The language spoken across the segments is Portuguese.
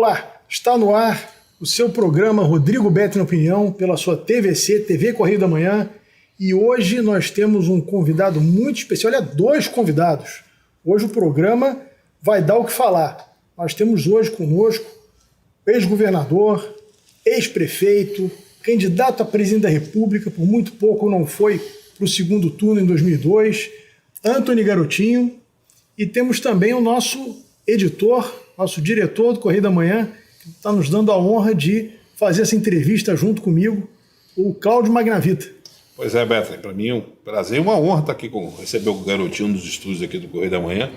Olá, está no ar o seu programa Rodrigo Beto na Opinião, pela sua TVC, TV Correio da Manhã, e hoje nós temos um convidado muito especial, olha, dois convidados. Hoje o programa vai dar o que falar. Nós temos hoje conosco ex-governador, ex-prefeito, candidato a presidente da República, por muito pouco não foi para o segundo turno em 2002, Antony Garotinho, e temos também o nosso editor, nosso diretor do Correio da Manhã, que está nos dando a honra de fazer essa entrevista junto comigo, o Cláudio Magnavita. Pois é, Beto, para mim é um prazer e uma honra estar aqui receber o Garotinho nos estúdios aqui do Correio da Manhã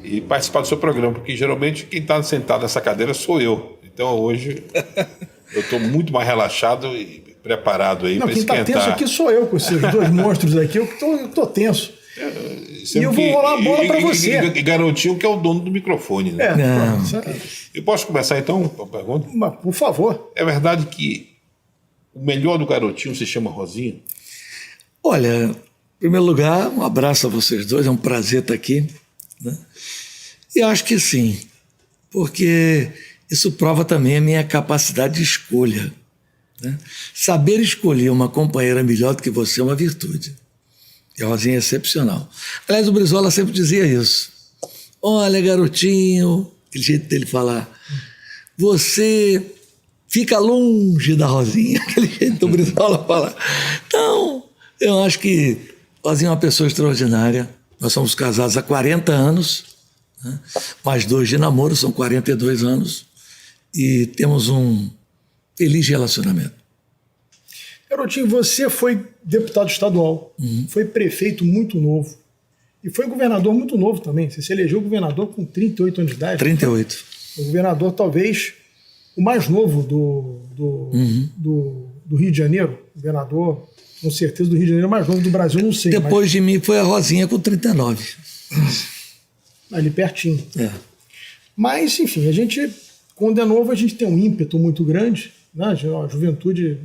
e participar do seu programa, porque geralmente quem está sentado nessa cadeira sou eu. Então hoje eu estou muito mais relaxado e preparado aí para esquentar. Quem está tenso aqui sou eu, com esses dois monstros aqui, eu estou tenso. E eu vou rolar a bola para você. E Garotinho que é o dono do microfone, né? Eu posso começar então com a pergunta? Mas, por favor. É verdade que o melhor do Garotinho se chama Rosinha? Olha, em primeiro lugar, um abraço a vocês dois, é um prazer estar aqui, né? E acho que sim, porque isso prova também a minha capacidade de escolha, né? Saber escolher uma companheira melhor do que você é uma virtude. E a Rosinha é excepcional. Aliás, o Brizola sempre dizia isso. Olha, Garotinho, aquele jeito dele falar, você fica longe da Rosinha, aquele jeito do Brizola falar. Então, eu acho que Rosinha é uma pessoa extraordinária. Nós somos casados há 40 anos, né? Mais 2 de namoro, são 42 anos, e temos um feliz relacionamento. Garotinho, você foi deputado estadual, foi prefeito muito novo e foi governador muito novo também. Você se elegeu governador com 38 anos de idade. 38. O governador talvez o mais novo do Rio de Janeiro. Governador, com certeza, do Rio de Janeiro mais novo do Brasil, não sei. Depois de mim foi a Rosinha com 39. Ali pertinho. É. Mas, enfim, a gente, quando é novo, a gente tem um ímpeto muito grande. A juventude,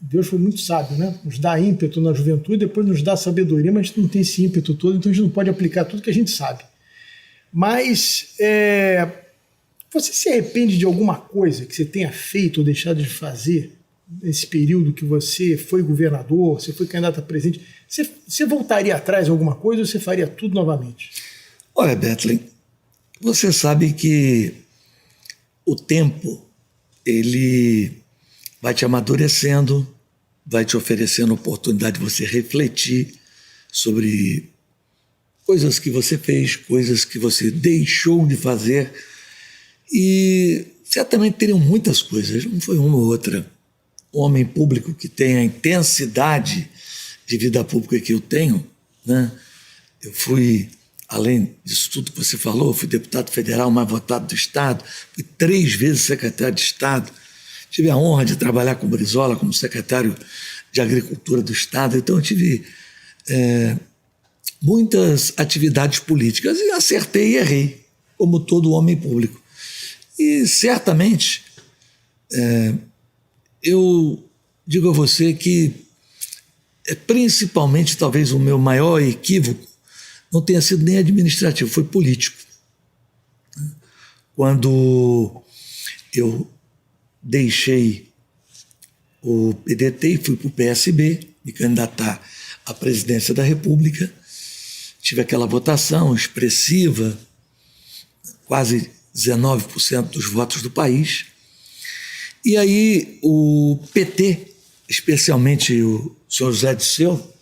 Deus foi muito sábio, né? Nos dá ímpeto na juventude, depois nos dá sabedoria, mas a gente não tem esse ímpeto todo, então a gente não pode aplicar tudo que a gente sabe. Mas você se arrepende de alguma coisa que você tenha feito ou deixado de fazer nesse período que você foi governador, você foi candidato a presidente? Você voltaria atrás em alguma coisa ou você faria tudo novamente? Olha, Betley, você sabe que o tempo ele vai te amadurecendo, vai te oferecendo a oportunidade de você refletir sobre coisas que você fez, coisas que você deixou de fazer, e certamente teriam muitas coisas, não foi uma ou outra. Um homem público que tem a intensidade de vida pública que eu tenho, né? Eu fui, além disso tudo que você falou, fui deputado federal mais votado do Estado, fui 3 vezes secretário de Estado, tive a honra de trabalhar com o Brizola como secretário de Agricultura do Estado, então eu tive muitas atividades políticas e acertei e errei, como todo homem público. E certamente eu digo a você que principalmente talvez o meu maior equívoco não tenha sido nem administrativo, foi político. Quando eu deixei o PDT e fui para o PSB, me candidatar à presidência da República, tive aquela votação expressiva, quase 19% dos votos do país, e aí o PT, especialmente o senhor José Dirceu,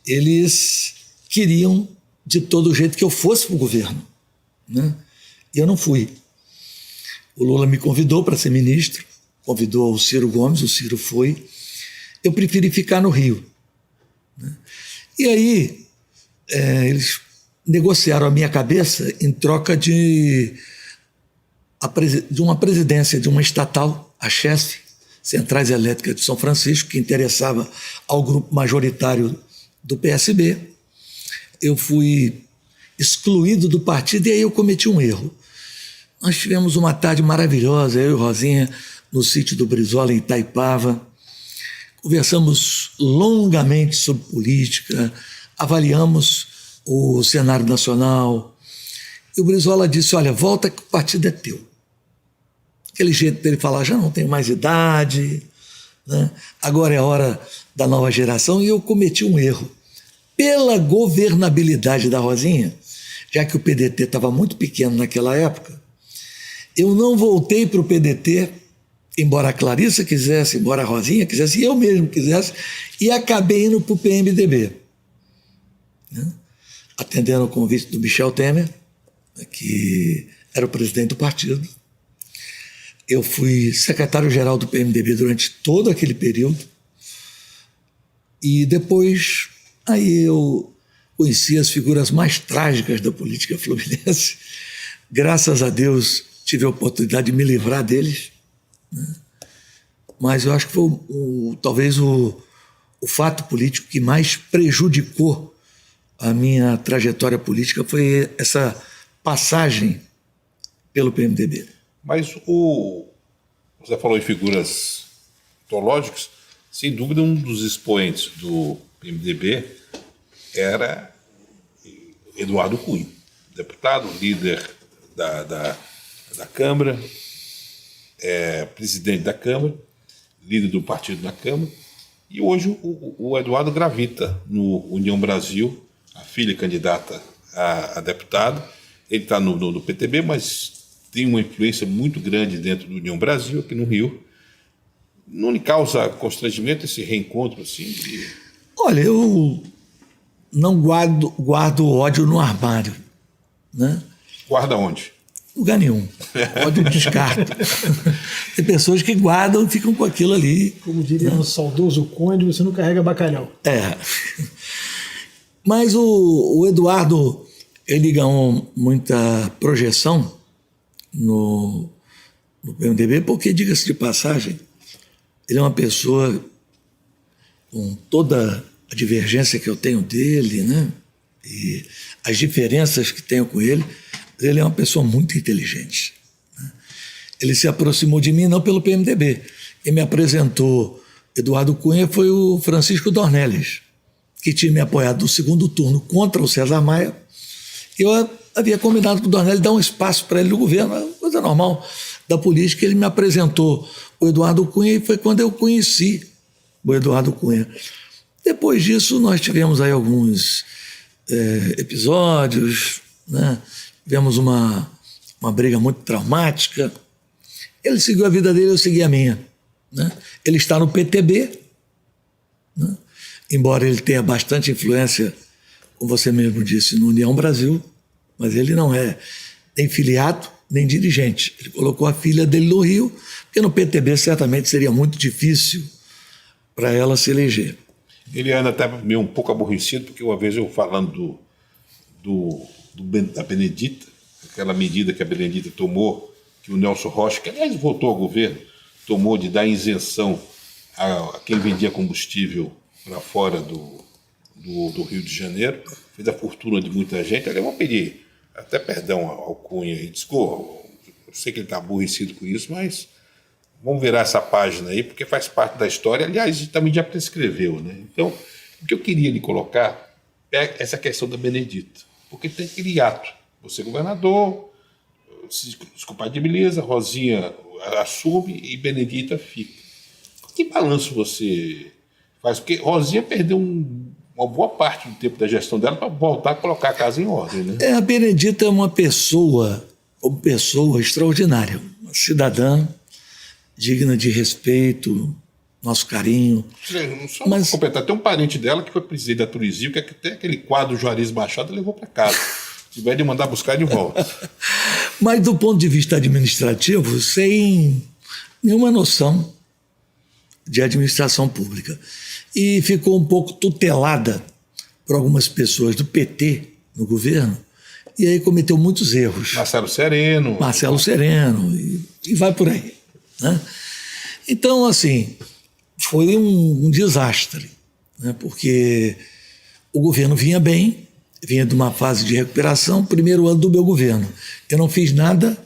eles queriam de todo jeito que eu fosse para o governo, né? E eu não fui. O Lula me convidou para ser ministro, convidou o Ciro Gomes, o Ciro foi. Eu preferi ficar no Rio, né? E aí eles negociaram a minha cabeça em troca de uma presidência de uma estatal, a CHESF, Centrais Elétricas de São Francisco, que interessava ao grupo majoritário do PSB. Eu fui excluído do partido e aí eu cometi um erro. Nós tivemos uma tarde maravilhosa, eu e Rosinha, no sítio do Brizola, em Itaipava. Conversamos longamente sobre política, avaliamos o cenário nacional E o Brizola disse, olha, volta que o partido é teu. Aquele jeito dele falar, já não tenho mais idade, né? Agora é a hora da nova geração, e eu cometi um erro. Pela governabilidade da Rosinha, já que o PDT estava muito pequeno naquela época, eu não voltei para o PDT, embora a Clarissa quisesse, embora a Rosinha quisesse, e eu mesmo quisesse, e acabei indo para o PMDB, né? Atendendo o convite do Michel Temer, que era o presidente do partido. Eu fui secretário-geral do PMDB durante todo aquele período, e depois aí eu conheci as figuras mais trágicas da política fluminense. Graças a Deus tive a oportunidade de me livrar deles, né? Mas eu acho que foi talvez o fato político que mais prejudicou a minha trajetória política foi essa passagem pelo PMDB. Mas você falou em figuras teológicas, sem dúvida um dos expoentes do PMDB era Eduardo Cunha, deputado, líder da Câmara, presidente da Câmara, líder do partido na Câmara, e hoje o Eduardo gravita no União Brasil, a filha candidata a deputado. Ele está no PTB, mas tem uma influência muito grande dentro do União Brasil, aqui no Rio. Não lhe causa constrangimento esse reencontro assim? Olha, eu não guardo ódio no armário, né? Guarda onde? Lugar nenhum. Ódio descarto. Tem pessoas que guardam e ficam com aquilo ali. Como diria o saudoso Conde, você não carrega bacalhau. É. Mas o Eduardo, ele ganhou muita projeção no PMDB, porque, diga-se de passagem, ele é uma pessoa com toda a divergência que eu tenho dele, né? E as diferenças que tenho com ele, ele é uma pessoa muito inteligente, né? Ele se aproximou de mim não pelo PMDB. Quem me apresentou Eduardo Cunha foi o Francisco Dornelles, que tinha me apoiado no segundo turno contra o César Maia. Eu havia combinado com o Dornelles dar um espaço para ele no governo, coisa normal da política. Ele me apresentou o Eduardo Cunha e foi quando eu conheci o Eduardo Cunha. Depois disso, nós tivemos aí alguns episódios, né? Tivemos uma briga muito traumática. Ele seguiu a vida dele, eu segui a minha, né? Ele está no PTB, né? Embora ele tenha bastante influência, como você mesmo disse, no União Brasil, mas ele não é nem filiado, nem dirigente. Ele colocou a filha dele no Rio, porque no PTB certamente seria muito difícil para ela se eleger. Ele anda até meio um pouco aborrecido, porque uma vez eu falando da Benedita, aquela medida que a Benedita tomou, que o Nelson Rocha, que aliás voltou ao governo, tomou de dar isenção a quem vendia combustível para fora do Rio de Janeiro, fez a fortuna de muita gente. Eu vou pedir até perdão ao Cunha, e desculpa, eu sei que ele está aborrecido com isso, mas vamos virar essa página aí, porque faz parte da história. Aliás, também já prescreveu, né? Então, o que eu queria lhe colocar é essa questão da Benedita, porque tem aquele ato, você governador, se descompatibiliza, Rosinha assume e Benedita fica. Que balanço você faz? Porque Rosinha perdeu uma boa parte do tempo da gestão dela para voltar a colocar a casa em ordem, né? A Benedita é uma pessoa extraordinária, uma cidadã digna de respeito, nosso carinho. Só mas completar, tem um parente dela que foi presidente da Turizio, que até aquele quadro Juarez Machado levou para casa. Se tiver de mandar buscar de volta. Mas do ponto de vista administrativo, sem nenhuma noção de administração pública. E ficou um pouco tutelada por algumas pessoas do PT no governo, e aí cometeu muitos erros. Marcelo Sereno, e vai por aí, né? Então, assim, foi um desastre, né? Porque o governo vinha bem, vinha de uma fase de recuperação, primeiro ano do meu governo. Eu não fiz nada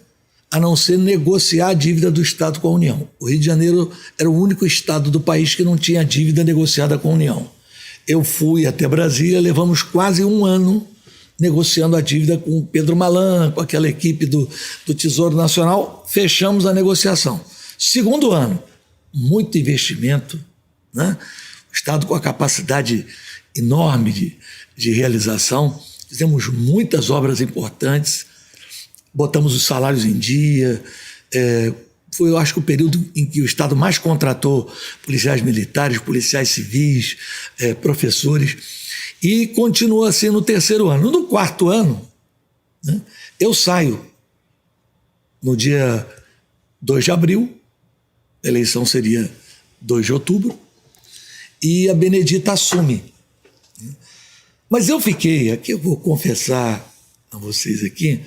a não ser negociar a dívida do Estado com a União. O Rio de Janeiro era o único estado do país que não tinha dívida negociada com a União. Eu fui até Brasília, levamos quase um ano negociando a dívida com o Pedro Malan, com aquela equipe do Tesouro Nacional, fechamos a negociação. Segundo ano, muito investimento, né? O Estado com a capacidade enorme de realização, fizemos muitas obras importantes, botamos os salários em dia, foi, eu acho que o período em que o Estado mais contratou policiais militares, policiais civis, professores, e continua assim no terceiro ano. No quarto ano, né, eu saio no dia 2 de abril, a eleição seria 2 de outubro, e a Benedita assume. Mas eu fiquei, aqui eu vou confessar a vocês aqui,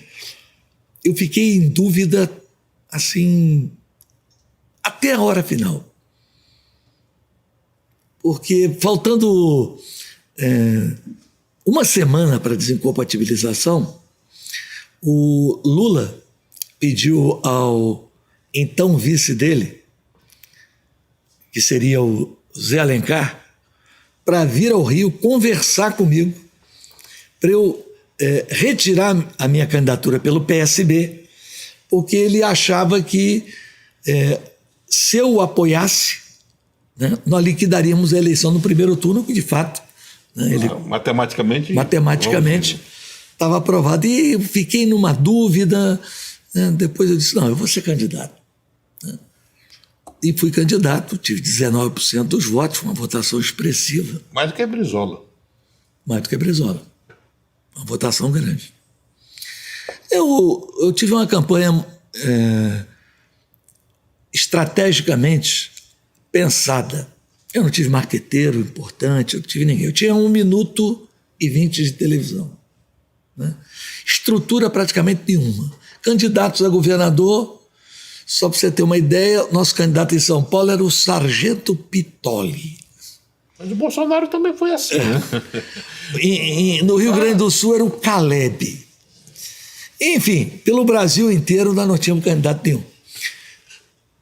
eu fiquei em dúvida, assim, até a hora final. Porque faltando uma semana para a desincompatibilização, o Lula pediu ao então vice dele, que seria o Zé Alencar, para vir ao Rio conversar comigo, para eu retirar a minha candidatura pelo PSB, porque ele achava que se eu o apoiasse, né, nós liquidaríamos a eleição no primeiro turno, que de fato, né, ele, matematicamente estava aprovado. E eu fiquei numa dúvida, né, depois eu disse, não, eu vou ser candidato. Né? E fui candidato, tive 19% dos votos, uma votação expressiva. Mais do que a Brizola. Mais do que a Brizola. Uma votação grande. Eu tive uma campanha estrategicamente pensada. Eu não tive marqueteiro importante, eu não tive ninguém. Eu tinha 1 minuto e 20 de televisão. Né? Estrutura praticamente nenhuma. Candidatos a governador, só para você ter uma ideia, nosso candidato em São Paulo era o Sargento Pitoli. Mas o Bolsonaro também foi assim, né? No Rio Grande do Sul era o Caleb. Enfim, pelo Brasil inteiro nós não tínhamos candidato nenhum.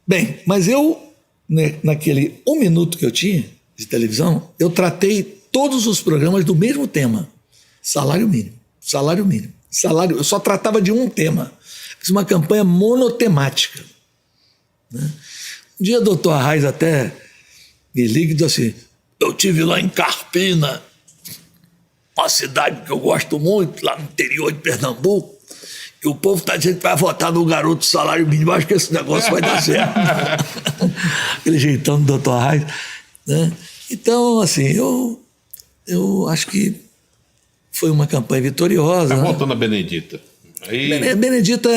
Bem, mas eu, né, naquele 1 minuto que eu tinha de televisão, eu tratei todos os programas do mesmo tema: salário mínimo, salário mínimo, salário. Eu só tratava de um tema. Fiz uma campanha monotemática. Né? Um dia o doutor Arraes até me liga e diz assim: eu estive lá em Carpina, uma cidade que eu gosto muito, lá no interior de Pernambuco, e o povo está dizendo que vai votar no garoto do salário mínimo. Acho que esse negócio vai dar certo. Aquele jeitão do doutor Arraes. Né? Então, assim, eu acho que foi uma campanha vitoriosa. Tá né? voltando a Benedita. Aí... Benedita,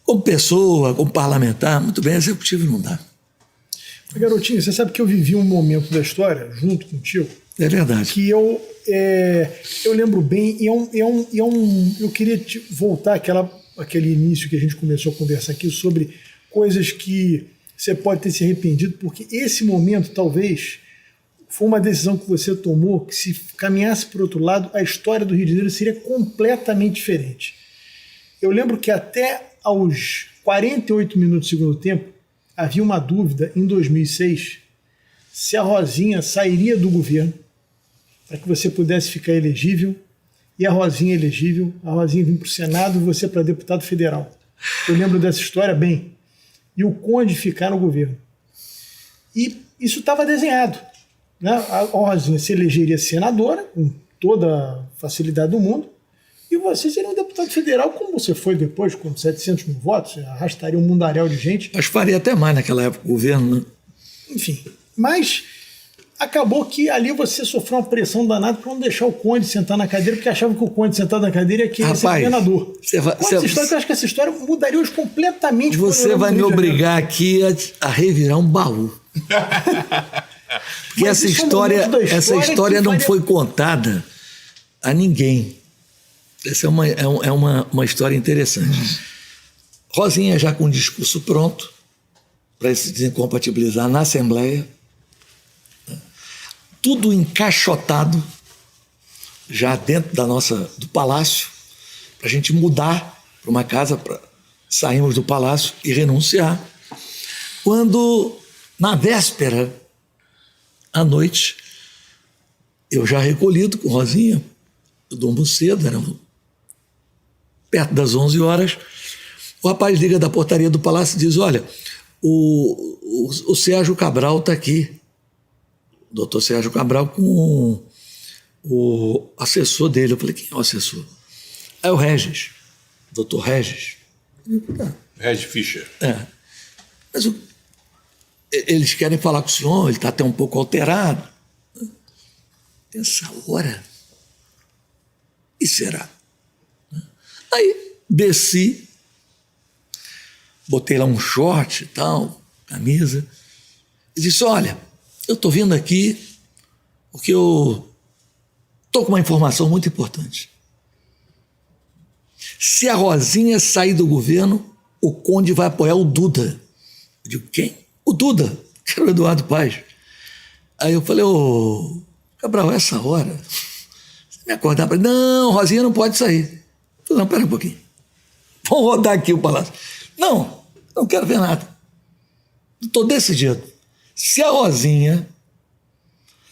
como pessoa, como parlamentar, muito bem, executivo não dá. Garotinho, você sabe que eu vivi um momento da história junto contigo. É verdade. Que eu lembro bem, eu queria voltar àquele início que a gente começou a conversar aqui sobre coisas que você pode ter se arrependido, porque esse momento talvez foi uma decisão que você tomou que, se caminhasse para o outro lado, a história do Rio de Janeiro seria completamente diferente. Eu lembro que até aos 48 minutos do segundo tempo havia uma dúvida em 2006 se a Rosinha sairia do governo para que você pudesse ficar elegível, e a Rosinha elegível, a Rosinha vir para o Senado e você para deputado federal. Eu lembro dessa história bem. E o Conde ficar no governo. E isso estava desenhado. Né? A Rosinha se elegeria senadora, com toda a facilidade do mundo, e você seria um deputado federal, como você foi depois, com 700 mil votos, arrastaria um mundaréu de gente. Mas faria até mais naquela época o governo, né? Enfim, mas acabou que ali você sofreu uma pressão danada para não deixar o Conde sentar na cadeira, porque achava que o Conde sentado na cadeira ia querer ser governador. Eu acho que essa história mudaria hoje completamente. Você vai me obrigar aqui a revirar um baú. Porque essa história não foi contada a ninguém. Essa é uma história interessante. Rosinha já com o discurso pronto para se desincompatibilizar na Assembleia, tudo encaixotado já dentro do palácio, para a gente mudar para uma casa, para sairmos do palácio e renunciar. Quando, na véspera, à noite, eu já recolhido com Rosinha, eu durmo cedo, era perto das 11 horas, o rapaz liga da portaria do palácio e diz, olha, o Sérgio Cabral está aqui, o doutor Sérgio Cabral com o assessor dele. Eu falei, quem é o assessor? É o Regis, doutor Regis. Regis Fischer. Mas eles querem falar com o senhor, ele está até um pouco alterado. Essa hora? E será? Aí desci, botei lá um short e tal, camisa, e disse, olha, eu estou vindo aqui porque eu estou com uma informação muito importante. Se a Rosinha sair do governo, o Conde vai apoiar o Duda. Eu digo, quem? O Duda, que era o Eduardo Paes. Aí eu falei, ô, Cabral, essa hora, você me acordar para... Não, Rosinha não pode sair. Eu falei, não, pera um pouquinho. Vamos rodar aqui o palácio. Não quero ver nada. Estou decidido. Se a Rosinha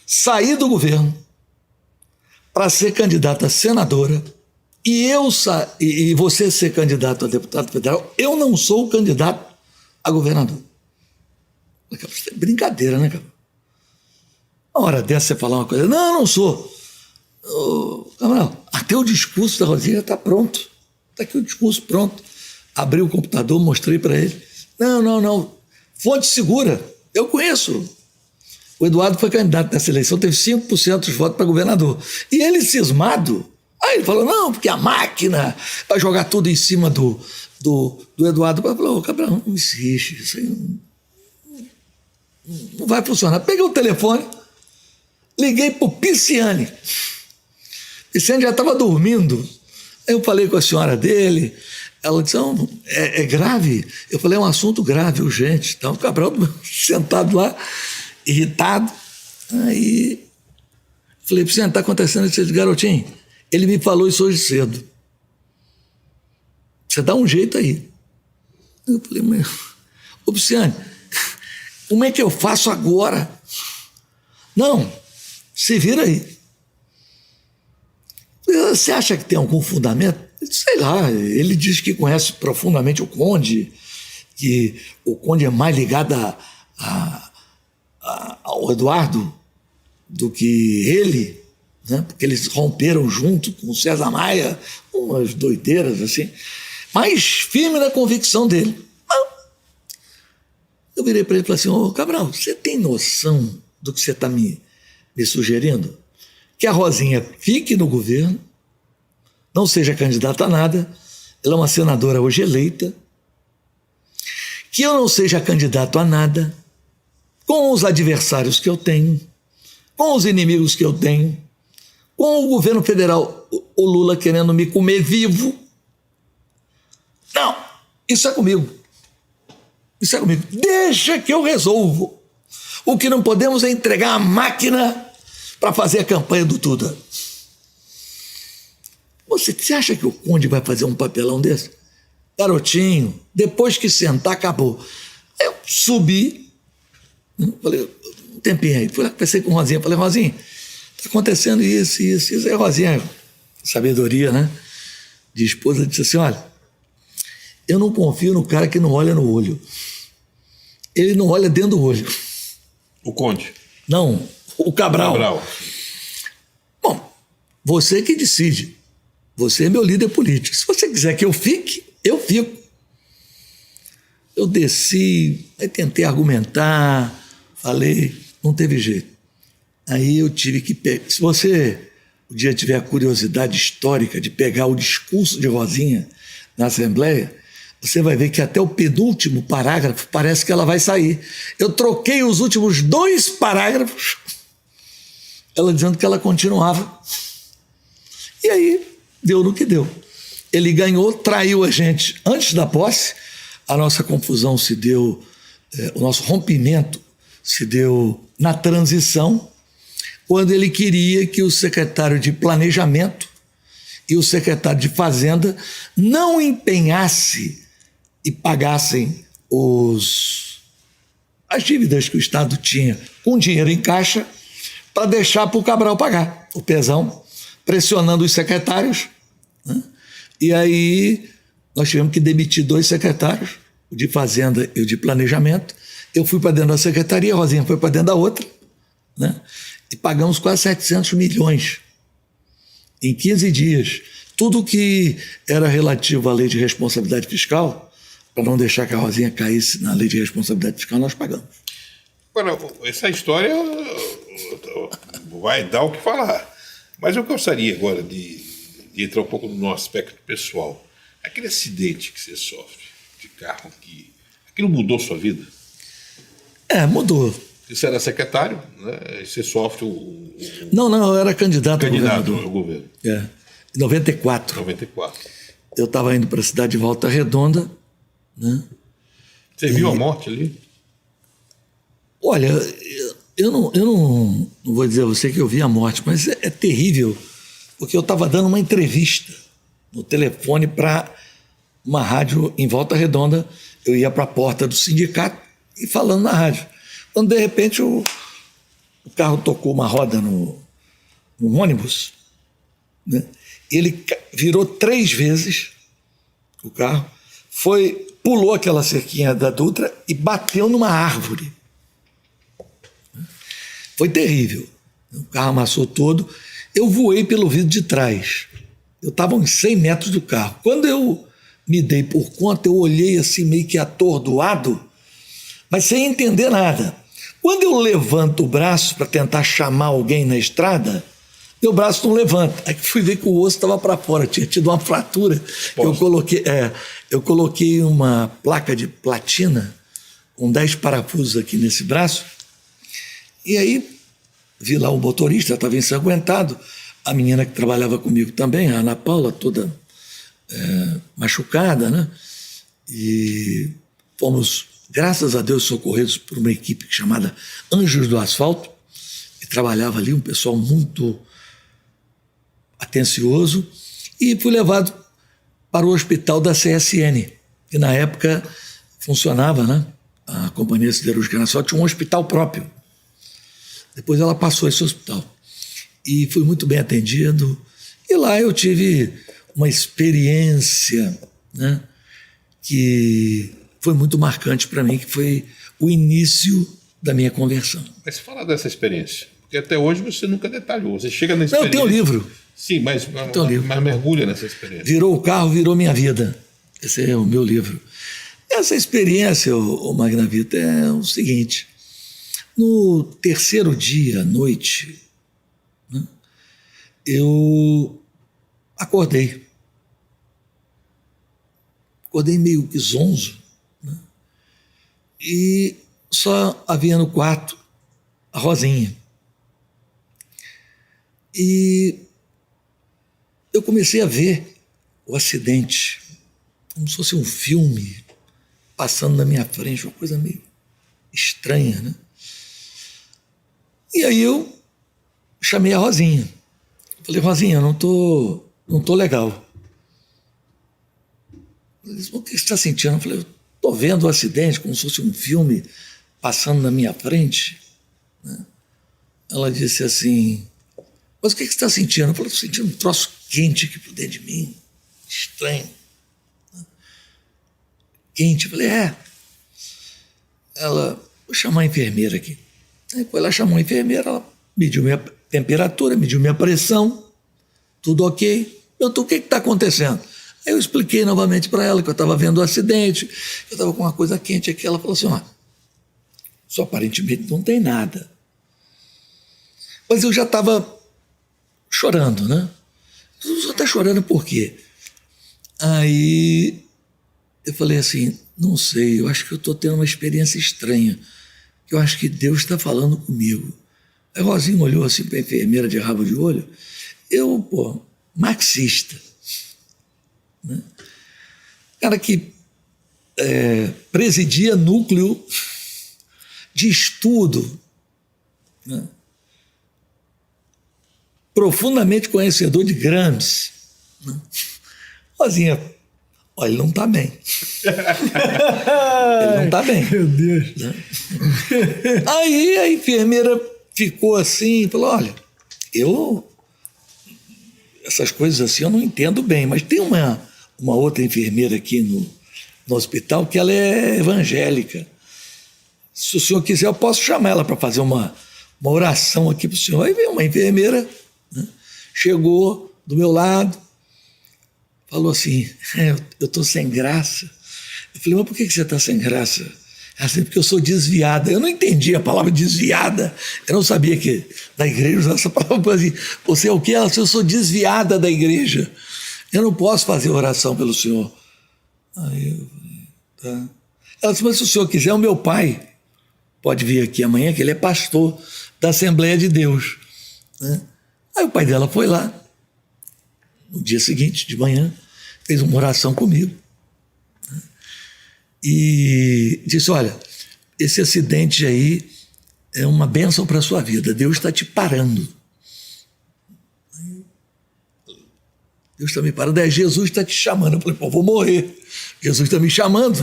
sair do governo para ser candidata a senadora e você ser candidato a deputado federal, eu não sou candidato a governador. Isso é brincadeira, né, cara? Uma hora dessa você falar uma coisa, não sou. Cabral, até o discurso da Rosinha está pronto. Está aqui o discurso pronto. Abri o computador, mostrei para ele. Não. Fonte segura. Eu conheço. O Eduardo foi candidato nessa eleição, teve 5% dos votos para governador. E ele cismado. Aí ele falou, não, porque a máquina vai jogar tudo em cima do Eduardo. Eu falei, Cabral, não insiste, isso aí não vai funcionar. Peguei o telefone, liguei para o Pisciani. Pisciani já estava dormindo. Aí eu falei com a senhora dele, ela disse, não, é grave. Eu falei, é um assunto grave, urgente. Então o Cabral sentado lá, irritado. Aí falei, Pisciani, está acontecendo isso, garotinho. Ele me falou isso hoje cedo. Você dá um jeito aí. Eu falei, mas, ô Pisciani, como é que eu faço agora? Não, se vira aí. Você acha que tem algum fundamento? Sei lá, ele diz que conhece profundamente o Conde, que o Conde é mais ligado ao Eduardo do que ele, né? Porque eles romperam junto com o César Maia, umas doideiras assim, mas firme na convicção dele. Eu virei para ele e falei assim, ô Cabral, você tem noção do que você está me sugerindo? Que a Rosinha fique no governo, não seja candidata a nada, ela é uma senadora hoje eleita, que eu não seja candidato a nada, com os adversários que eu tenho, com os inimigos que eu tenho, com o governo federal, o Lula querendo me comer vivo. Não, isso é comigo. Isso é comigo. Deixa que eu resolvo. O que não podemos é entregar a máquina para fazer a campanha do Duda. Você acha que o Conde vai fazer um papelão desse? Garotinho, depois que sentar, acabou. Aí eu subi, falei, um tempinho aí, fui lá, conversei com Rosinha, falei, Rosinha, está acontecendo isso. Aí a Rosinha, sabedoria, né? De esposa, disse assim, olha, eu não confio no cara que não olha no olho. Ele não olha dentro do olho. O Conde? Não, o Cabral. Bom, você que decide. Você é meu líder político. Se você quiser que eu fique, eu fico. Eu desci, aí tentei argumentar, falei, não teve jeito. Aí eu tive que pegar. Se você um dia tiver a curiosidade histórica de pegar o discurso de Rosinha na Assembleia, você vai ver que até o penúltimo parágrafo parece que ela vai sair. Eu troquei os últimos 2 parágrafos, ela dizendo que ela continuava. E aí deu no que deu. Ele ganhou, traiu a gente antes da posse, a nossa confusão se deu, o nosso rompimento se deu na transição, quando ele queria que o secretário de Planejamento e o secretário de Fazenda não empenhasse e pagassem as dívidas que o Estado tinha com dinheiro em caixa para deixar para o Cabral pagar. O Pezão pressionando os secretários, né? E aí nós tivemos que demitir 2 secretários, o de Fazenda e o de Planejamento. Eu fui para dentro da secretaria, a Rosinha foi para dentro da outra, né? E pagamos quase 700 milhões em 15 dias. Tudo que era relativo à lei de responsabilidade fiscal, para não deixar que a Rosinha caísse na lei de responsabilidade fiscal, nós pagamos. Agora, essa história vai dar o que falar. Mas eu gostaria agora de entrar um pouco no aspecto pessoal. Aquele acidente que você sofre de carro, aquilo mudou sua vida? Mudou. Você era secretário, né? E você sofre Não, eu era candidato ao governo. Em 94. 94. Eu estava indo para a cidade de Volta Redonda, né? Você viu a morte ali? Olha, eu não vou dizer a você que eu vi a morte, mas é terrível, porque eu estava dando uma entrevista no telefone para uma rádio em Volta Redonda. Eu ia para a porta do sindicato e falando na rádio. Quando, de repente, o carro tocou uma roda no ônibus, né? Ele virou 3 vezes o carro, pulou aquela cerquinha da Dutra e bateu numa árvore. Foi terrível. O carro amassou todo. Eu voei pelo vidro de trás. Eu estava uns 100 metros do carro. Quando eu me dei por conta, eu olhei assim meio que atordoado, mas sem entender nada. Quando eu levanto o braço para tentar chamar alguém na estrada, meu braço não levanta. Aí fui ver que o osso estava para fora, tinha tido uma fratura. Eu coloquei uma placa de platina com 10 parafusos aqui nesse braço. E aí vi lá o motorista, estava ensanguentado. A menina que trabalhava comigo também, a Ana Paula, toda machucada, né? E fomos, graças a Deus, socorridos por uma equipe chamada Anjos do Asfalto, que trabalhava ali, um pessoal muito atencioso, e fui levado para o hospital da CSN, que na época funcionava, né? A Companhia Siderúrgica Nacional tinha um hospital próprio. Depois ela passou esse hospital. E fui muito bem atendido. E lá eu tive uma experiência, né, que foi muito marcante para mim, que foi o início da minha conversão. Mas fala dessa experiência, porque até hoje você nunca detalhou. Você chega na experiência... Não, tem um livro. Sim, mas mergulha nessa experiência. Virou o carro, virou minha vida. Esse é o meu livro. Essa experiência, ô Magnavita, é o seguinte. No 3º dia, à noite, né, eu acordei. Acordei meio que zonzo, né, e só havia no quarto a Rosinha. E eu comecei a ver o acidente, como se fosse um filme passando na minha frente, uma coisa meio estranha, né? E aí eu chamei a Rosinha. Falei, Rosinha, não tô legal. Ela disse, o que você está sentindo? Eu falei, estou vendo o acidente como se fosse um filme passando na minha frente, né? Ela disse assim, mas o que você está sentindo? Eu falei, estou sentindo um troço quente aqui por dentro de mim, estranho. Quente. Eu falei, Ela, vou chamar a enfermeira aqui. Aí foi lá, chamou a enfermeira, ela mediu minha temperatura, mediu minha pressão, tudo ok. Eu o que está acontecendo? Aí eu expliquei novamente para ela que eu estava vendo o acidente, que eu estava com uma coisa quente aqui. Ela falou assim, só aparentemente não tem nada. Mas eu já estava chorando, né? Você está chorando por quê? Aí eu falei assim, não sei, eu acho que eu estou tendo uma experiência estranha. Eu acho que Deus está falando comigo. Aí o Rosinho olhou assim para a enfermeira de rabo de olho. Eu, marxista, né? Cara que presidia núcleo de estudo, né? Profundamente conhecedor de Gramsci, né? Rosinha, olha, ele não está bem. Ele não está bem. Meu Deus. Né? Aí a enfermeira ficou assim e falou, olha, eu essas coisas assim eu não entendo bem, mas tem uma outra enfermeira aqui no hospital que ela é evangélica. Se o senhor quiser, eu posso chamar ela para fazer uma oração aqui para o senhor. Aí veio uma enfermeira, né, chegou do meu lado, falou assim, eu estou sem graça. Eu falei, mas por que você está sem graça? Ela disse, porque eu sou desviada. Eu não entendi a palavra desviada. Eu não sabia que na igreja usava essa palavra assim. Você é o quê? Ela disse, eu sou desviada da igreja. Eu não posso fazer oração pelo senhor. Aí eu falei, tá. Ela disse, mas se o senhor quiser, o meu pai pode vir aqui amanhã, que ele é pastor da Assembleia de Deus. Né? Aí o pai dela foi lá, no dia seguinte, de manhã, fez uma oração comigo. Né? E disse, olha, esse acidente aí é uma bênção para a sua vida, Deus está te parando. Deus está me parando, Jesus está te chamando. Eu falei, pô, vou morrer. Jesus está me chamando.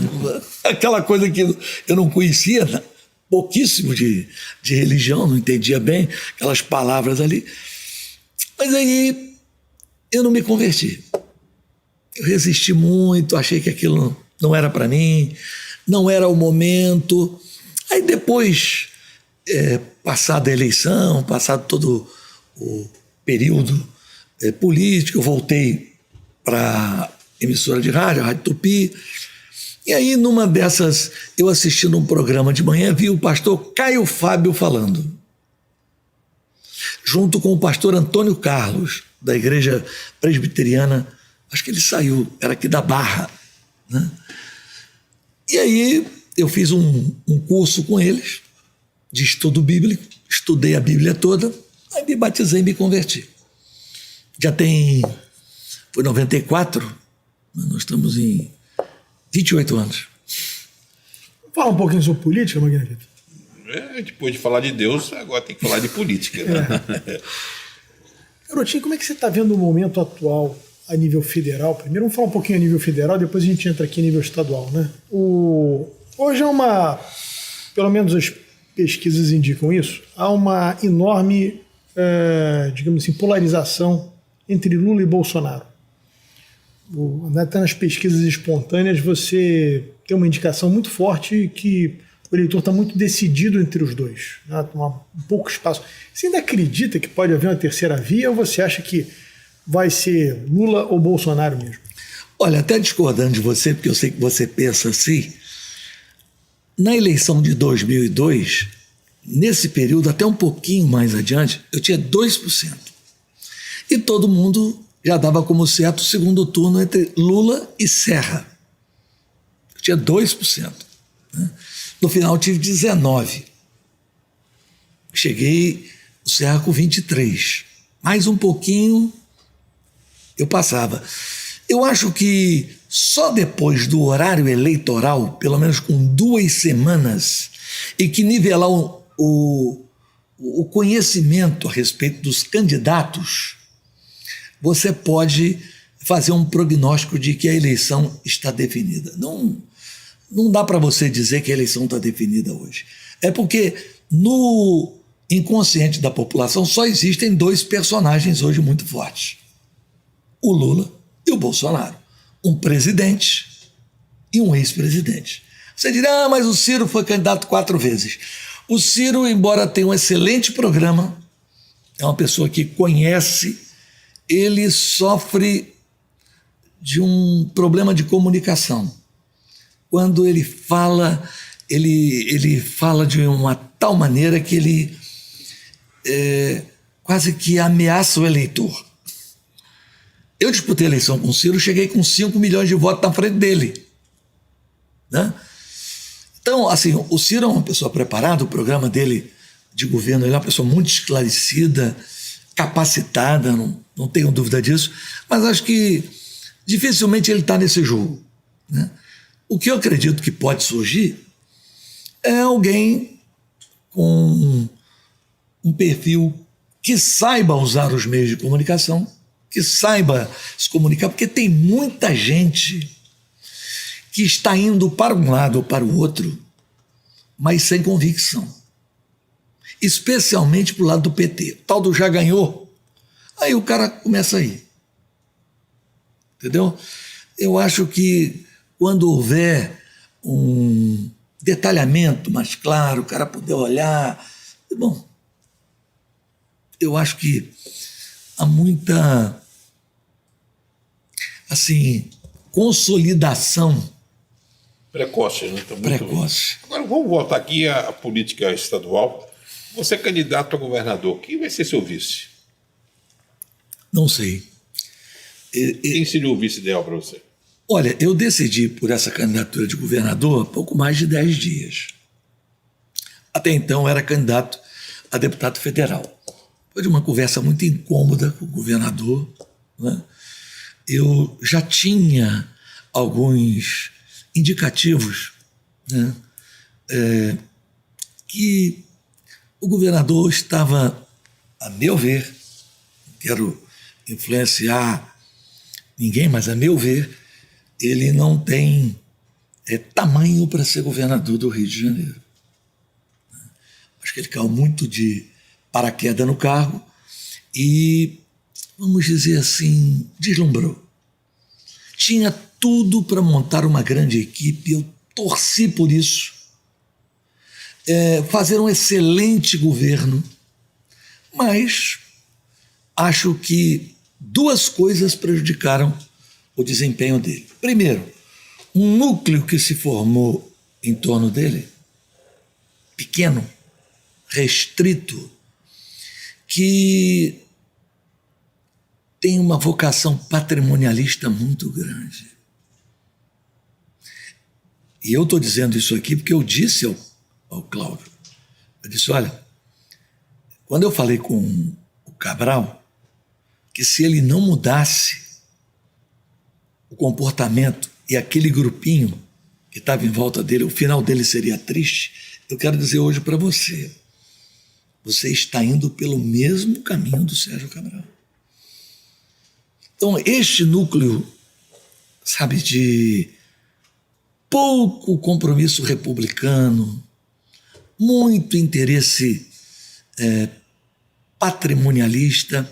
Aquela coisa que eu não conhecia, né? Pouquíssimo de religião, não entendia bem aquelas palavras ali. Mas aí eu não me converti. Eu resisti muito, achei que aquilo não era para mim, não era o momento. Aí depois, passada a eleição, passado todo o período político, eu voltei para a emissora de rádio, a Rádio Tupi. E aí, numa dessas, eu assistindo um programa de manhã, vi o pastor Caio Fábio falando, junto com o pastor Antônio Carlos, da Igreja Presbiteriana, acho que ele saiu, era aqui da Barra. Né? E aí, eu fiz um curso com eles, de estudo bíblico, estudei a Bíblia toda, aí me batizei e me converti. Já foi 94, nós estamos em 28 anos. Fala um pouquinho sobre política, Magno. Depois de falar de Deus, agora tem que falar de política. Né? Garotinho, como é que você está vendo o momento atual a nível federal? Primeiro vamos falar um pouquinho a nível federal, depois a gente entra aqui a nível estadual. Né? Hoje pelo menos as pesquisas indicam isso, há uma enorme, digamos assim, polarização entre Lula e Bolsonaro. Até nas pesquisas espontâneas você tem uma indicação muito forte que o eleitor está muito decidido entre os dois, né? Um pouco espaço. Você ainda acredita que pode haver uma terceira via ou você acha que vai ser Lula ou Bolsonaro mesmo? Olha, até discordando de você, porque eu sei que você pensa assim, na eleição de 2002, nesse período, até um pouquinho mais adiante, eu tinha 2%. E todo mundo já dava como certo o segundo turno entre Lula e Serra. Eu tinha 2%. Né? No final eu tive 19%. Cheguei o Serra com 23%. Mais um pouquinho eu passava. Eu acho que só depois do horário eleitoral, pelo menos com 2 semanas, e que nivelar o conhecimento a respeito dos candidatos, você pode fazer um prognóstico de que a eleição está definida. Não dá para você dizer que a eleição está definida hoje. É porque no inconsciente da população só existem 2 personagens hoje muito fortes. O Lula e o Bolsonaro. Um presidente e um ex-presidente. Você dirá, mas o Ciro foi candidato 4 vezes. O Ciro, embora tenha um excelente programa, é uma pessoa que conhece, ele sofre de um problema de comunicação. Quando ele fala de uma tal maneira que ele quase que ameaça o eleitor. Eu disputei a eleição com o Ciro, cheguei com 5 milhões de votos na frente dele. Né? Então, assim, o Ciro é uma pessoa preparada, o programa dele de governo ele é uma pessoa muito esclarecida, capacitada, não tenho dúvida disso, mas acho que dificilmente ele está nesse jogo. Né? O que eu acredito que pode surgir é alguém com um perfil que saiba usar os meios de comunicação, que saiba se comunicar, porque tem muita gente que está indo para um lado ou para o outro, mas sem convicção. Especialmente para o lado do PT. O tal do já ganhou, aí o cara começa a ir. entendeu? Eu acho que quando houver um detalhamento mais claro, o cara poder olhar... Bom, eu acho que há muita, assim, consolidação Precoce, né? Tá muito... precoce. Agora vamos voltar aqui à política estadual. Você é candidato a governador. Quem vai ser seu vice? Não sei. Quem seria o vice ideal para você? Olha, eu decidi por essa candidatura de governador há pouco mais de 10 dias. Até então era candidato a deputado federal. Foi de uma conversa muito incômoda com o governador, né? Eu já tinha alguns indicativos, né, que o governador estava, a meu ver, não quero influenciar ninguém, mas a meu ver, ele não tem tamanho para ser governador do Rio de Janeiro. Acho que ele caiu muito de paraquedas no cargo e, vamos dizer assim, deslumbrou. Tinha tudo para montar uma grande equipe, eu torci por isso. Fazer um excelente governo, mas acho que duas coisas prejudicaram o desempenho dele. Primeiro, um núcleo que se formou em torno dele, pequeno, restrito, que tem uma vocação patrimonialista muito grande. E eu estou dizendo isso aqui porque eu disse ao Cláudio, eu disse, olha, quando eu falei com o Cabral, que se ele não mudasse o comportamento e aquele grupinho que estava em volta dele, o final dele seria triste, eu quero dizer hoje para você, você está indo pelo mesmo caminho do Sérgio Cabral. Então, este núcleo, sabe, de pouco compromisso republicano, muito interesse patrimonialista,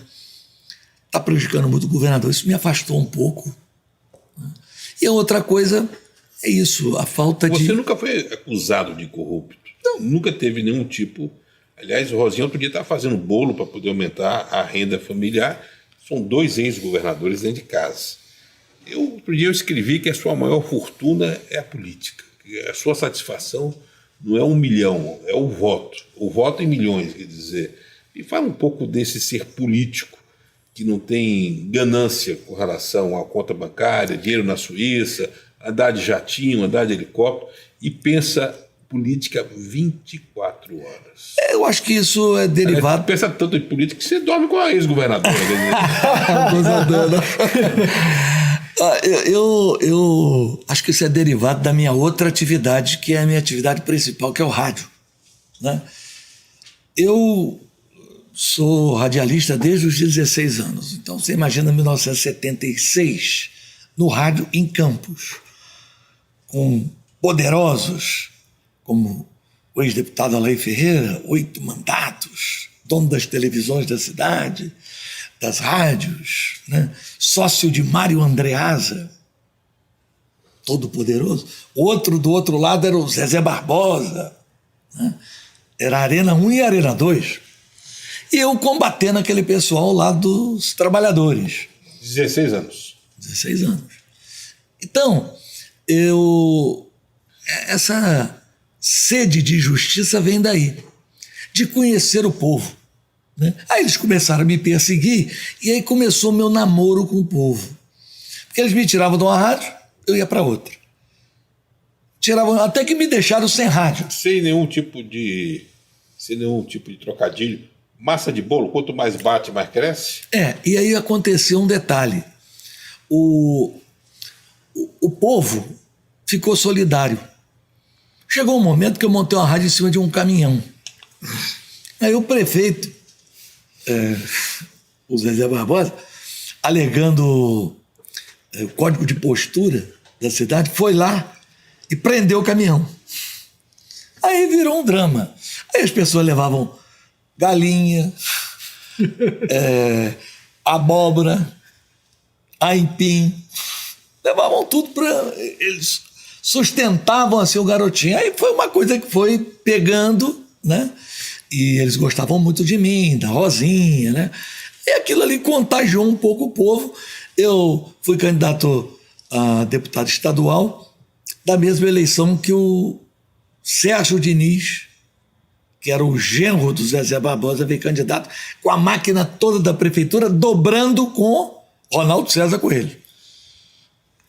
está prejudicando muito o governador. Isso me afastou um pouco. E a outra coisa é isso, a falta de... Você nunca foi acusado de corrupto? Não. Nunca teve nenhum tipo... Aliás, o Rosinha outro dia estava fazendo bolo para poder aumentar a renda familiar. São 2 ex-governadores dentro de casa. Outro dia eu escrevi que a sua maior fortuna é a política. Que a sua satisfação não é 1 milhão, é o voto. O voto em milhões, quer dizer. E fala um pouco desse ser político, que não tem ganância com relação à conta bancária, dinheiro na Suíça, andar de jatinho, andar de helicóptero, e pensa política 24 horas. Eu acho que isso é derivado... Pensa tanto em política que você dorme com a ex-governadora. Eu acho que isso é derivado da minha outra atividade, que é a minha atividade principal, que é o rádio, né? Eu sou radialista desde os 16 anos. Então, você imagina 1976, no rádio em Campos, com poderosos como o ex-deputado Alain Ferreira, 8 mandatos, dono das televisões da cidade, das rádios, né? Sócio de Mário Andreasa, todo poderoso. Outro do outro lado era o Zezé Barbosa, né? Era a Arena 1 e a Arena 2. E eu combatendo aquele pessoal lá dos trabalhadores. 16 anos. 16 anos. Então, essa sede de justiça vem daí, de conhecer o povo, né? Aí eles começaram a me perseguir e aí começou o meu namoro com o povo. Porque eles me tiravam de uma rádio, eu ia para outra. Tiravam, até que me deixaram sem rádio. Sem nenhum tipo de trocadilho. Massa de bolo, quanto mais bate, mais cresce? E aí aconteceu um detalhe. O povo ficou solidário. Chegou um momento que eu montei uma rádio em cima de um caminhão. Aí o prefeito, o Zezé Barbosa, alegando o código de postura da cidade, foi lá e prendeu o caminhão. Aí virou um drama. Aí as pessoas levavam galinha, abóbora, aipim, levavam tudo para... Eles sustentavam assim o garotinho. Aí foi uma coisa que foi pegando, né? E eles gostavam muito de mim, da Rosinha, né? E aquilo ali contagiou um pouco o povo. Eu fui candidato a deputado estadual da mesma eleição que o Sérgio Diniz, que era o genro do Zezé Barbosa, veio candidato com a máquina toda da prefeitura, dobrando com Ronaldo César Coelho.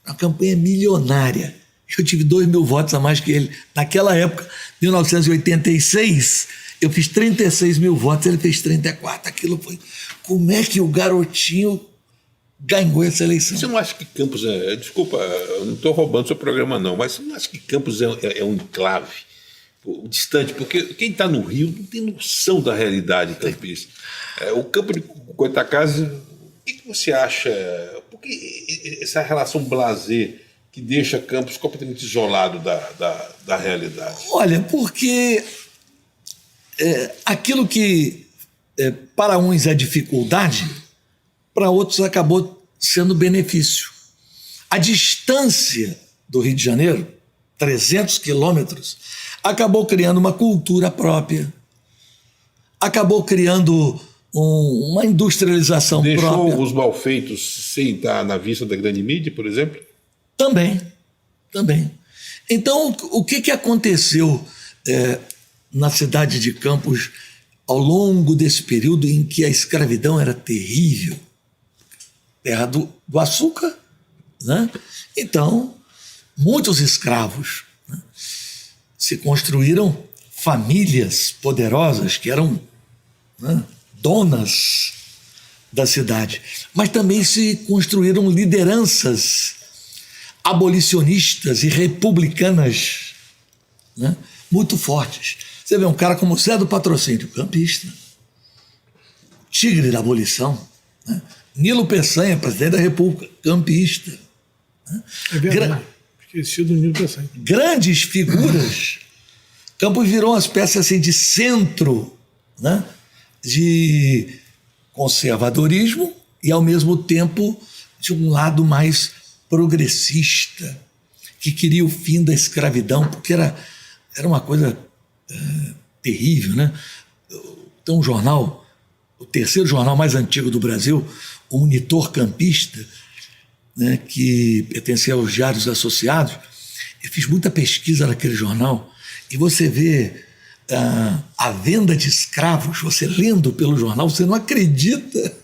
Uma campanha milionária. Eu tive 2.000 votos a mais que ele. Naquela época, 1986, eu fiz 36 mil votos, ele fez 34. Aquilo foi... Como é que o garotinho ganhou essa eleição? Você não acha que Campos é... Desculpa, eu não estou roubando seu programa, não, mas você não acha que Campos é um enclave distante? Porque quem está no Rio não tem noção da realidade campista. O campo de Goitacazes, o que você acha? Porque essa relação blasé que deixa Campos completamente isolado da realidade? Olha, porque aquilo que para uns é dificuldade, para outros acabou sendo benefício. A distância do Rio de Janeiro, 300 quilômetros, acabou criando uma cultura própria, acabou criando uma industrialização própria. Deixou os malfeitos sem estar na vista da grande mídia, por exemplo? Também. Então, o que aconteceu na cidade de Campos ao longo desse período em que a escravidão era terrível? Terra do açúcar, né? Então, muitos escravos, né? Se construíram famílias poderosas que eram, né, donas da cidade, mas também se construíram lideranças abolicionistas e republicanas, né, muito fortes. Você vê um cara como Zé do Patrocínio, campista, tigre da abolição, né? Nilo Peçanha, presidente da República, campista. Né? É verdade, esqueci do Nilo Peçanha. Grandes figuras. Campos virou uma espécie assim, de centro, né, de conservadorismo e, ao mesmo tempo, de um lado mais progressista, que queria o fim da escravidão, porque era uma coisa terrível, né? Tem um jornal, o terceiro jornal mais antigo do Brasil, o Monitor Campista, né, que pertencia aos Diários Associados. Eu fiz muita pesquisa naquele jornal e você vê a venda de escravos, você lendo pelo jornal, você não acredita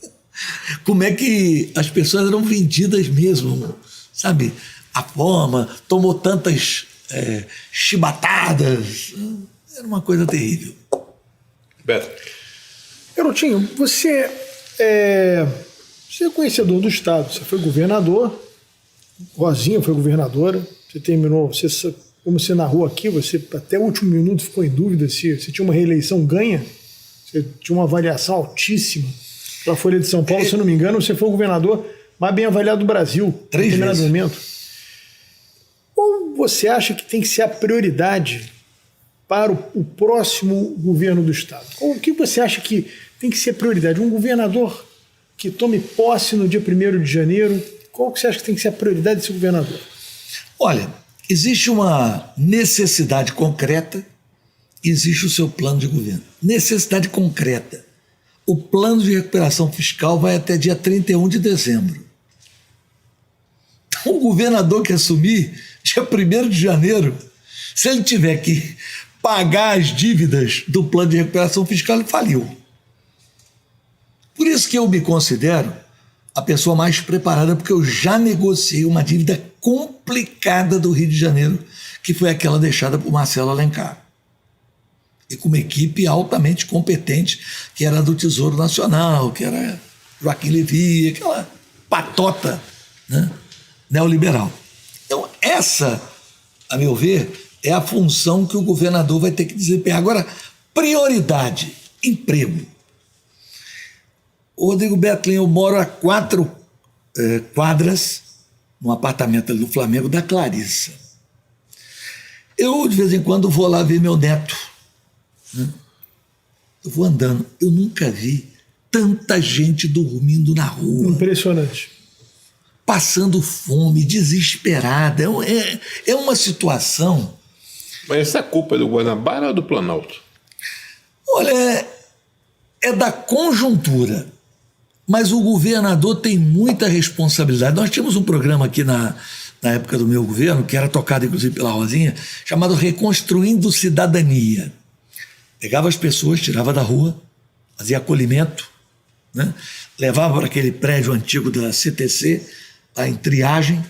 como é que as pessoas eram vendidas mesmo, sabe? A forma, tomou tantas chibatadas, era uma coisa terrível. Beto. Garotinho, você é conhecedor do Estado, você foi governador, Rosinha foi governadora, você terminou, como você narrou aqui, você até o último minuto ficou em dúvida se você tinha uma reeleição ganha, você tinha uma avaliação altíssima para a Folha de São Paulo, se eu não me engano, você foi o governador mais bem avaliado do Brasil, em determinado momento. Qual você acha que tem que ser a prioridade para o próximo governo do Estado? O que você acha que tem que ser prioridade? Um governador que tome posse no dia 1º de janeiro, qual que você acha que tem que ser a prioridade desse governador? Olha, existe uma necessidade concreta, existe o seu plano de governo. Necessidade concreta. O plano de recuperação fiscal vai até dia 31 de dezembro. Então, o governador que assumir dia 1º de janeiro, se ele tiver que pagar as dívidas do plano de recuperação fiscal, ele faliu. Por isso que eu me considero a pessoa mais preparada, porque eu já negociei uma dívida complicada do Rio de Janeiro, que foi aquela deixada por Marcelo Alencar. E com uma equipe altamente competente, que era do Tesouro Nacional, que era Joaquim Levy, aquela patota, né, neoliberal. Então, essa, a meu ver, é a função que o governador vai ter que desempenhar. Agora, prioridade, emprego. Ô, Rodrigo Betlin, eu moro a 4 quadras num apartamento ali no Flamengo da Clarissa. Eu, de vez em quando, vou lá ver meu neto, né? Eu vou andando. Eu nunca vi tanta gente dormindo na rua. Impressionante. passando fome, desesperada. É uma situação... Mas essa culpa é do Guanabara ou do Planalto? Olha, é da conjuntura. Mas o governador tem muita responsabilidade. Nós tínhamos um programa aqui na época do meu governo, que era tocado inclusive pela Rosinha, chamado Reconstruindo Cidadania. Pegava as pessoas, tirava da rua, fazia acolhimento, né? Levava para aquele prédio antigo da CTC, lá em triagem,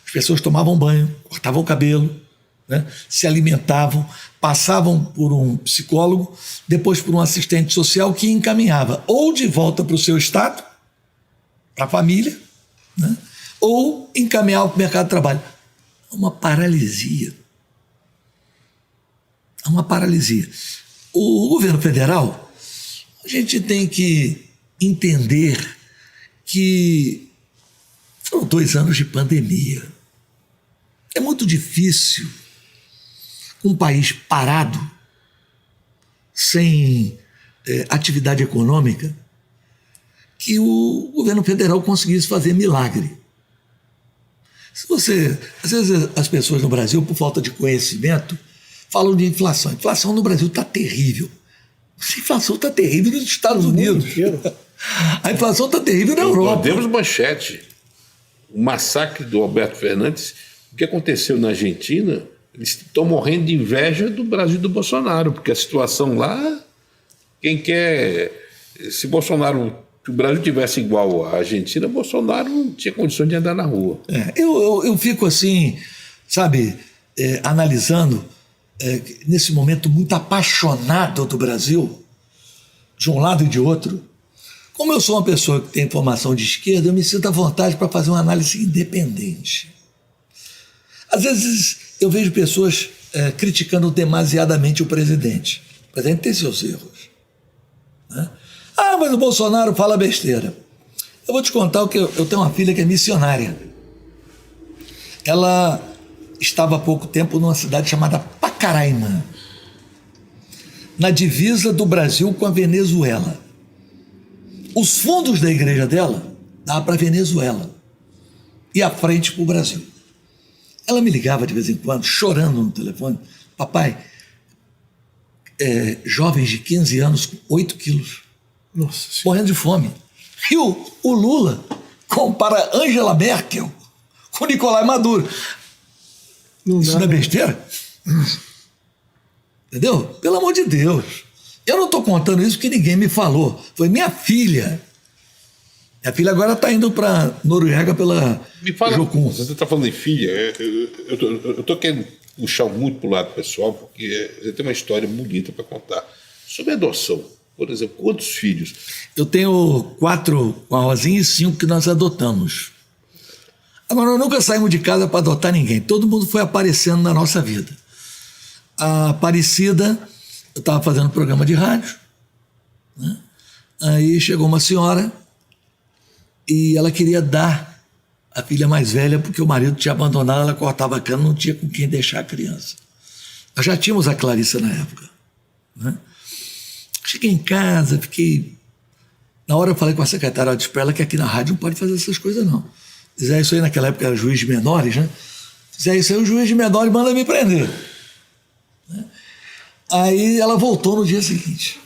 as pessoas tomavam banho, cortavam o cabelo, né? Se alimentavam, passavam por um psicólogo, depois por um assistente social que encaminhava ou de volta para o seu estado, para a família, né? Ou encaminhava para o mercado de trabalho. Uma paralisia. Uma paralisia. O governo federal, a gente tem que entender que foram 2 anos de pandemia. É muito difícil um país parado, sem atividade econômica, que o governo federal conseguisse fazer milagre. Às vezes as pessoas no Brasil, por falta de conhecimento, falam de inflação. A inflação no Brasil está terrível. A inflação está terrível nos Estados Unidos. A inflação está terrível na Europa. Nós demos manchete. O massacre do Alberto Fernandes, o que aconteceu na Argentina, eles estão morrendo de inveja do Brasil e do Bolsonaro, porque a situação lá, quem quer... Se o Brasil tivesse igual à Argentina, Bolsonaro não tinha condições de andar na rua. Eu fico assim, sabe, analisando, nesse momento muito apaixonado do Brasil, de um lado e de outro. Como eu sou uma pessoa que tem formação de esquerda, eu me sinto à vontade para fazer uma análise independente. Às vezes eu vejo pessoas criticando demasiadamente o presidente. O presidente tem seus erros, né? Ah, mas o Bolsonaro fala besteira. Eu vou te contar o que eu tenho uma filha que é missionária. Ela estava há pouco tempo numa cidade chamada Pacaraima, na divisa do Brasil com a Venezuela. Os fundos da igreja dela davam para a Venezuela e a frente para o Brasil. Ela me ligava de vez em quando, chorando no telefone. Papai, jovens de 15 anos com 8 quilos. Nossa, morrendo de fome. E o Lula compara Angela Merkel com Nicolai Maduro. Isso não é besteira? Entendeu? Pelo amor de Deus. Eu não estou contando isso porque ninguém me falou. Foi minha filha. Minha filha agora está indo para Noruega pela Me fala, Jocum. você está falando em filha, eu estou querendo puxar muito para o lado pessoal, porque você tem uma história bonita para contar. Sobre adoção. Por exemplo, quantos filhos? Eu tenho 4 com a Rosinha e 5 que nós adotamos. Agora, nós nunca saímos de casa para adotar ninguém. Todo mundo foi aparecendo na nossa vida. A Aparecida, eu estava fazendo programa de rádio, né? Aí chegou uma senhora e ela queria dar a filha mais velha porque o marido tinha abandonado, ela cortava a cana, não tinha com quem deixar a criança. Nós já tínhamos a Clarissa na época, né? Cheguei em casa, fiquei... Na hora eu falei com a secretária, eu disse para ela que aqui na rádio não pode fazer essas coisas, não. Fizer isso aí, naquela época era juiz de menores, né? Fizer isso aí, o juiz de menores manda me prender. Né? Aí ela voltou no dia seguinte.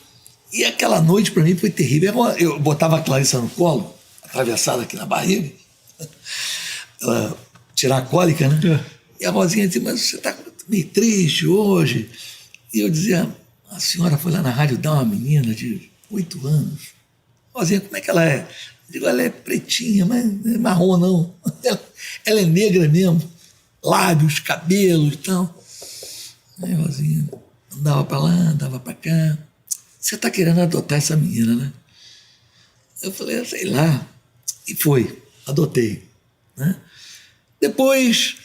E aquela noite para mim foi terrível. Eu botava a Clarissa no colo, atravessada aqui na barriga, ela tirar a cólica, né? E a Rosinha dizia, mas você está meio triste hoje. E eu dizia... A senhora foi lá na rádio dar uma menina de 8 anos. Rosinha, como é que ela é? Eu digo, ela é pretinha, mas não é marrom, não. Ela é negra mesmo. Lábios, cabelos e tal. Aí, Rosinha, andava para lá, andava para cá. Você está querendo adotar essa menina, né? Eu falei, sei lá. E foi, adotei. Né? Depois,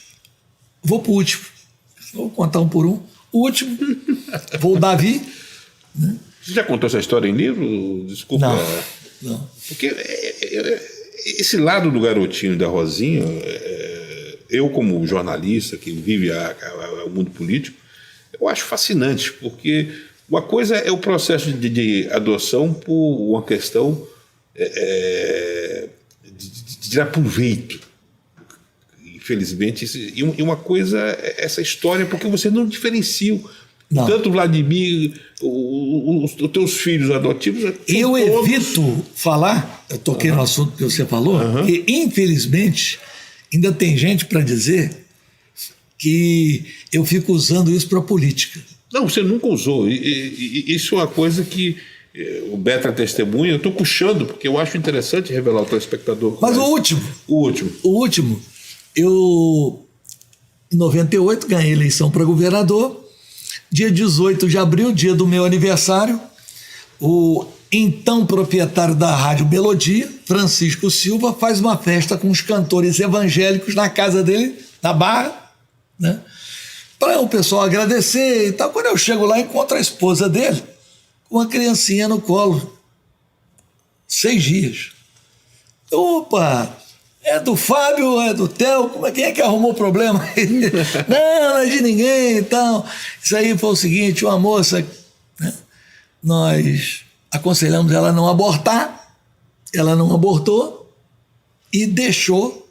vou para o último. Vou contar um por um. O último, vou o Davi. Né? Você já contou essa história em livro? Desculpa. Não. Porque esse lado do garotinho da Rosinha, eu como jornalista que vive o mundo político, eu acho fascinante, porque uma coisa é o processo de adoção por uma questão de tirar proveito. infelizmente. E uma coisa é essa história, porque você não diferencia Não. tanto o Vladimir, os teus filhos adotivos. Eu todos... evito falar, eu toquei no assunto que você falou, que infelizmente ainda tem gente para dizer que eu fico usando isso para política. Não, você nunca usou. Isso é uma coisa que o Beto é testemunha. Eu estou puxando, porque eu acho interessante revelar ao telespectador. Mas o último. O último. Eu, em 98, ganhei eleição para governador. Dia 18 de abril, dia do meu aniversário, o então proprietário da Rádio Melodia, Francisco Silva, faz uma festa com os cantores evangélicos na casa dele, na Barra, né? Para o pessoal agradecer e tal. Quando eu chego lá, encontro a esposa dele com uma criancinha no colo. 6 dias. Opa! É do Fábio, é do Theo, quem é que arrumou o problema? Não é de ninguém e tal. Isso aí foi o seguinte, uma moça, né? Nós aconselhamos ela a não abortar, ela não abortou e deixou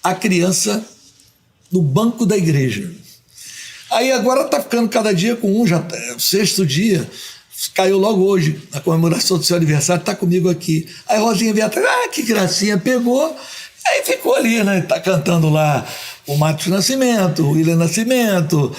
a criança no banco da igreja. Aí agora está ficando cada dia com um, já é o 6º dia, caiu logo hoje, na comemoração do seu aniversário, está comigo aqui. Aí Rosinha veio atrás, que gracinha, pegou. Aí ficou ali, né? Tá cantando lá o Matos Nascimento, o William Nascimento,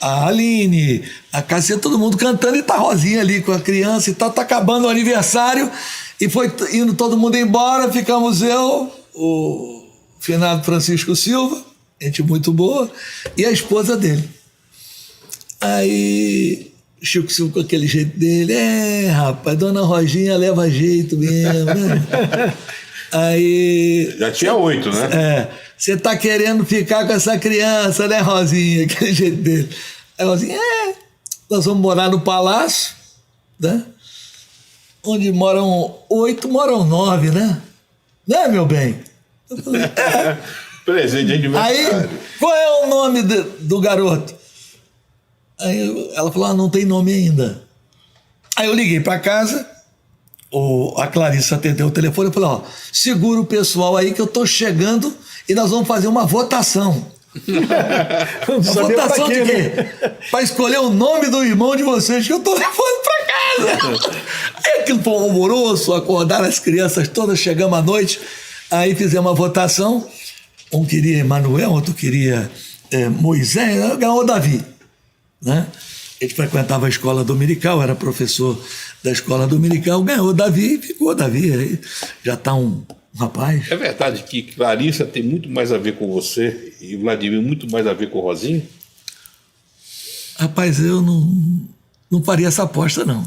a Aline, a Cássia, todo mundo cantando e tá Rosinha ali com a criança e tal. Tá acabando o aniversário e foi indo todo mundo embora. Ficamos eu, o finado Francisco Silva, gente muito boa, e a esposa dele. Aí Chico Silva com aquele jeito dele, rapaz, dona Rosinha leva jeito mesmo, né? Aí... Já tinha 8, né? Você tá querendo ficar com essa criança, né, Rosinha? Aquele jeito dele. Aí Rosinha, nós vamos morar no palácio, né? Onde moram 8, moram 9, né? Né, meu bem? Eu falei, Presente de aniversário. Aí, qual é o nome do garoto? Aí ela falou, não tem nome ainda. Aí eu liguei para casa, a Clarissa atendeu o telefone e falou, segura o pessoal aí que eu tô chegando e nós vamos fazer uma votação. Uma votação de quê? Para escolher o nome do irmão de vocês que eu tô levando para casa. Aí aquilo foi um alvoroço, acordaram as crianças todas, chegamos à noite, aí fizemos uma votação, um queria Emanuel, outro queria Moisés, ganhou Davi, né? Ele frequentava a escola dominical, era professor da escola dominical, ganhou Davi e ficou Davi. Aí já está um rapaz. É verdade que Clarissa tem muito mais a ver com você e Vladimir muito mais a ver com Rosinha? Rapaz, eu não faria essa aposta, não.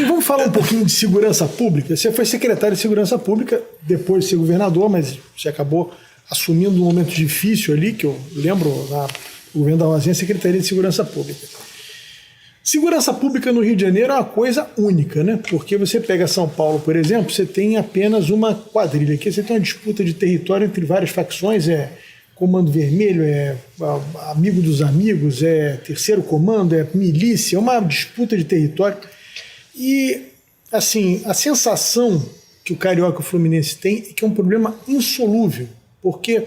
Vamos falar um pouquinho de segurança pública. Você foi secretário de segurança pública depois de ser governador, mas você acabou assumindo um momento difícil ali, que eu lembro o governo da Rosinha, Secretaria de Segurança Pública. Segurança pública no Rio de Janeiro é uma coisa única, né? Porque você pega São Paulo, por exemplo, você tem apenas uma quadrilha. Aqui você tem uma disputa de território entre várias facções, Comando Vermelho, Amigo dos Amigos, Terceiro Comando, milícia, é uma disputa de território. E, assim, a sensação que o Carioca e o Fluminense tem é que é um problema insolúvel, porque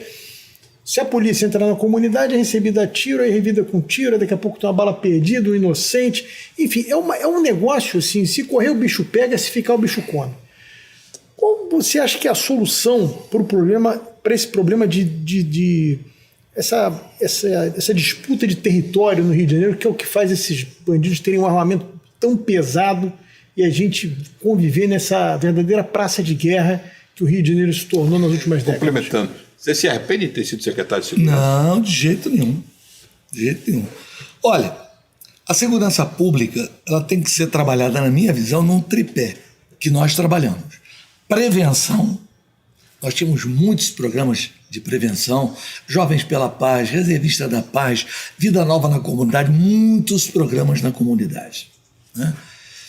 se a polícia entrar na comunidade, é recebida a tiro, é revida com tiro, daqui a pouco tem uma bala perdida, um inocente. Enfim, é um negócio assim, se correr o bicho pega, se ficar o bicho come. Qual você acha que é a solução para esse problema essa disputa de território no Rio de Janeiro, que é o que faz esses bandidos terem um armamento tão pesado e a gente conviver nessa verdadeira praça de guerra que o Rio de Janeiro se tornou nas últimas décadas? Complementando. Você se arrepende de ter sido secretário de segurança? Não, de jeito nenhum. De jeito nenhum. Olha, a segurança pública ela tem que ser trabalhada, na minha visão, num tripé que nós trabalhamos. Prevenção. Nós tínhamos muitos programas de prevenção, Jovens pela Paz, Reservista da Paz, Vida Nova na Comunidade, muitos programas na comunidade, né?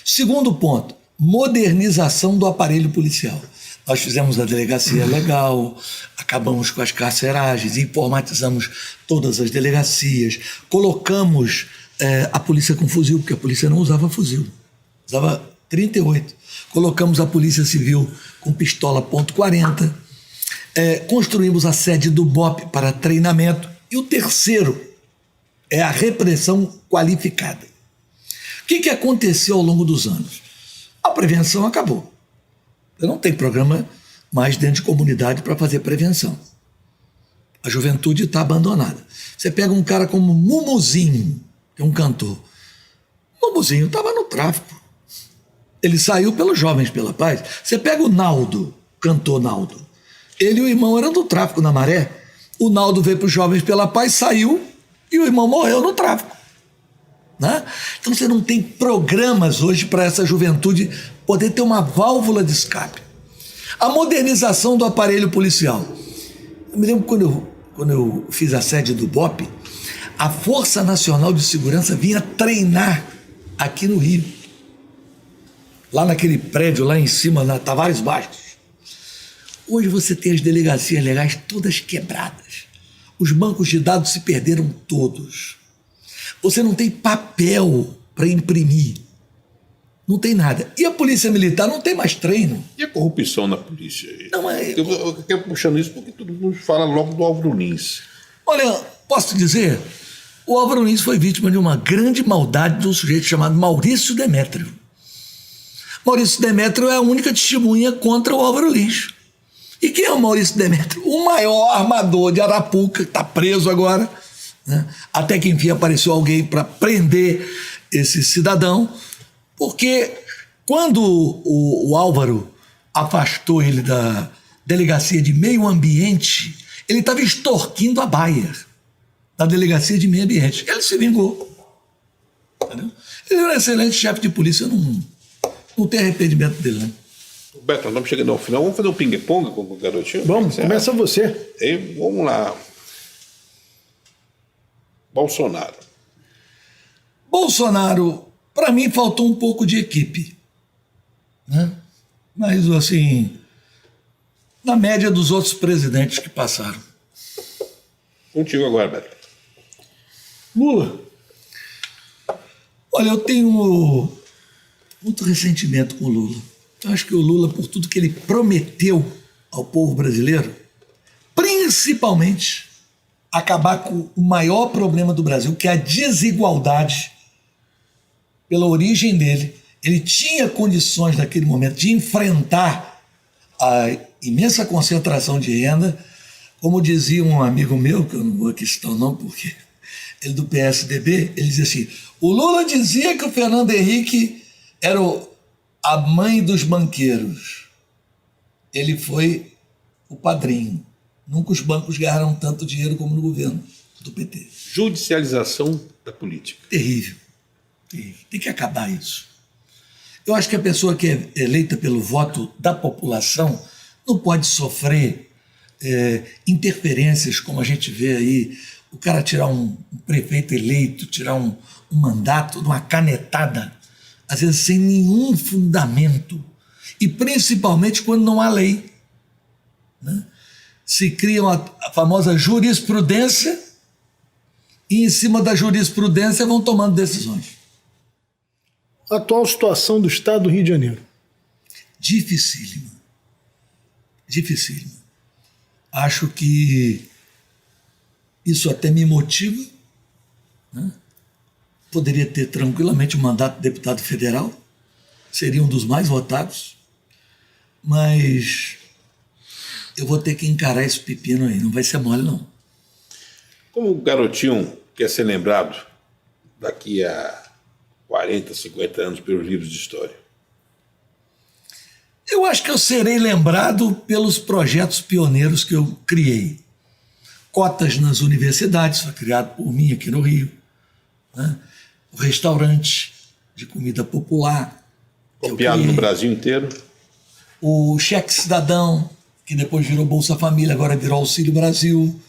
Segundo ponto, modernização do aparelho policial. Nós fizemos a delegacia legal, acabamos com as carceragens, informatizamos todas as delegacias, colocamos a polícia com fuzil, porque a polícia não usava fuzil, usava 38. Colocamos a polícia civil com pistola .40. Construímos a sede do BOP para treinamento. E o terceiro é a repressão qualificada. O que aconteceu ao longo dos anos? A prevenção acabou. Você não tem programa mais dentro de comunidade para fazer prevenção. A juventude está abandonada. Você pega um cara como Mumuzinho, que é um cantor. Mumuzinho estava no tráfico. Ele saiu pelos Jovens pela Paz. Você pega o Naldo, cantor Naldo. Ele e o irmão eram do tráfico na Maré. O Naldo veio para os Jovens pela Paz, saiu e o irmão morreu no tráfico. Né? Então você não tem programas hoje para essa juventude poder ter uma válvula de escape. A modernização do aparelho policial. Eu me lembro quando eu fiz a sede do BOP, a Força Nacional de Segurança vinha treinar aqui no Rio. Lá naquele prédio, lá em cima, na Tavares Bastos. Hoje você tem as delegacias legais todas quebradas. Os bancos de dados se perderam todos. Você não tem papel para imprimir. Não tem nada. E a polícia militar não tem mais treino. E a corrupção na polícia? Não, mas... Eu quero puxando isso porque todo mundo fala logo do Álvaro Lins. Olha, posso te dizer, o Álvaro Lins foi vítima de uma grande maldade de um sujeito chamado Maurício Demétrio. Maurício Demétrio é a única testemunha contra o Álvaro Lins. E quem é o Maurício Demétrio? O maior armador de Arapuca, que está preso agora, né? Até que enfim apareceu alguém para prender esse cidadão, porque quando o Álvaro afastou ele da delegacia de meio ambiente, ele estava extorquindo a Bayer, da delegacia de meio ambiente. Ele se vingou. Entendeu? Ele era um excelente chefe de polícia, não tem arrependimento dele, né? Beto, nós estamos chegando ao final. Vamos fazer um ping-pong com o garotinho? Vamos, começa você. Vamos lá. Bolsonaro, para mim, faltou um pouco de equipe. Né? Mas, assim, na média dos outros presidentes que passaram. Contigo agora, Beto. Lula. Olha, eu tenho muito ressentimento com o Lula. Eu acho que o Lula, por tudo que ele prometeu ao povo brasileiro, principalmente acabar com o maior problema do Brasil, que é a desigualdade, pela origem dele, ele tinha condições naquele momento de enfrentar a imensa concentração de renda, como dizia um amigo meu, que eu não vou aqui citar o nome porque ele do PSDB, ele dizia assim, o Lula dizia que o Fernando Henrique era a mãe dos banqueiros. Ele foi o padrinho. Nunca os bancos ganharam tanto dinheiro como no governo do PT. Judicialização da política. Terrível. Terrível. Tem que acabar isso. Eu acho que a pessoa que é eleita pelo voto da população não pode sofrer interferências, como a gente vê aí, o cara tirar um prefeito eleito, tirar um mandato, uma canetada, às vezes sem nenhum fundamento, e principalmente quando não há lei. Né? Se cria a famosa jurisprudência e em cima da jurisprudência vão tomando decisões. A atual situação do Estado do Rio de Janeiro. Dificílima. Dificílima. Acho que isso até me motiva, né? Poderia ter tranquilamente um mandato de deputado federal, seria um dos mais votados, mas eu vou ter que encarar esse pepino aí, não vai ser mole não. Como o garotinho quer ser lembrado daqui a 40, 50 anos pelos livros de história? Eu acho que eu serei lembrado pelos projetos pioneiros que eu criei. Cotas nas universidades, foi criado por mim aqui no Rio, né? O restaurante de comida popular. Copiado no Brasil inteiro. O Cheque Cidadão, que depois virou Bolsa Família, agora virou Auxílio Brasil.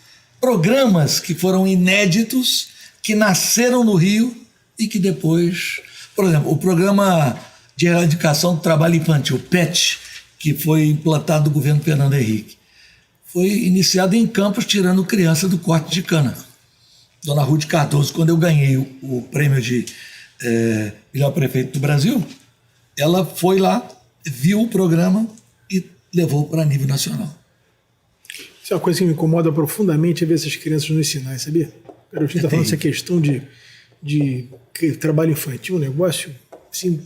Programas que foram inéditos, que nasceram no Rio e que depois... Por exemplo, o Programa de Erradicação do Trabalho Infantil, PET, que foi implantado no governo Fernando Henrique, foi iniciado em Campos, tirando criança do corte de cana. Dona Ruth Cardoso, quando eu ganhei o prêmio de melhor prefeito do Brasil, ela foi lá, viu o programa e levou para nível nacional. Isso é uma coisa que me incomoda profundamente, é ver essas crianças nos sinais, sabia? O garotinho está falando essa questão de trabalho infantil, um negócio assim.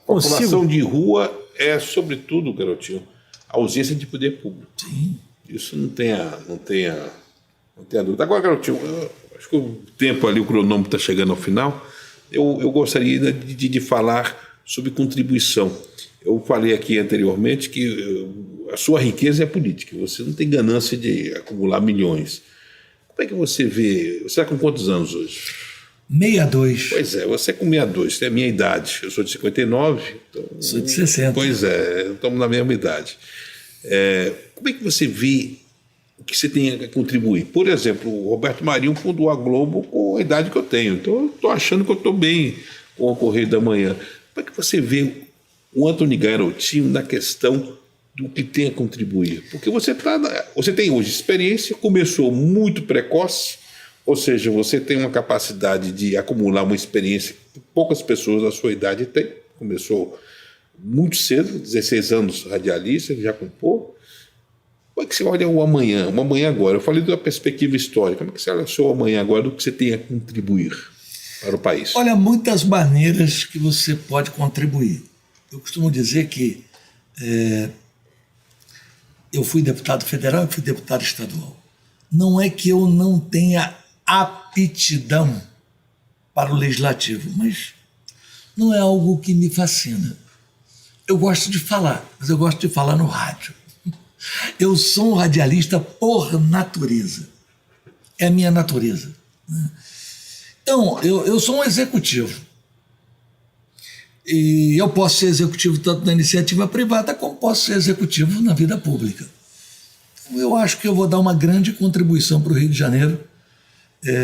População de rua é, sobretudo, garotinho, a ausência de poder público. Sim. Isso não tenha dúvida. Agora, garotinho, acho que o tempo ali, o cronômetro está chegando ao final. Eu gostaria de falar sobre contribuição. Eu falei aqui anteriormente que a sua riqueza é política. Você não tem ganância de acumular milhões. Como é que você vê? Você está com quantos anos hoje? 62. Pois é, você com 62, tem a minha idade. Eu sou de 59. Então, Sou de 60. Pois é, estamos na mesma idade. Como é que você vê o que você tem a contribuir? Por exemplo, o Roberto Marinho fundou a Globo com a idade que eu tenho. Então, eu estou achando que eu estou bem com o Correio da Manhã. Como é que você vê o Antony Garotinho na questão do que tem a contribuir? Porque você tem hoje experiência, começou muito precoce, ou seja, você tem uma capacidade de acumular uma experiência que poucas pessoas da sua idade têm. Começou muito cedo, 16 anos radialista, já compôs. Como é que você olha o amanhã agora? Eu falei da perspectiva histórica. Como é que você olha o seu amanhã agora, do que você tem a contribuir para o país? Olha, muitas maneiras que você pode contribuir. Eu costumo dizer que eu fui deputado federal e fui deputado estadual. Não é que eu não tenha aptidão para o legislativo, mas não é algo que me fascina. Eu gosto de falar, mas eu gosto de falar no rádio. Eu sou um radialista por natureza. É a minha natureza. Então, eu sou um executivo. E eu posso ser executivo tanto na iniciativa privada como posso ser executivo na vida pública. Então, eu acho que eu vou dar uma grande contribuição para o Rio de Janeiro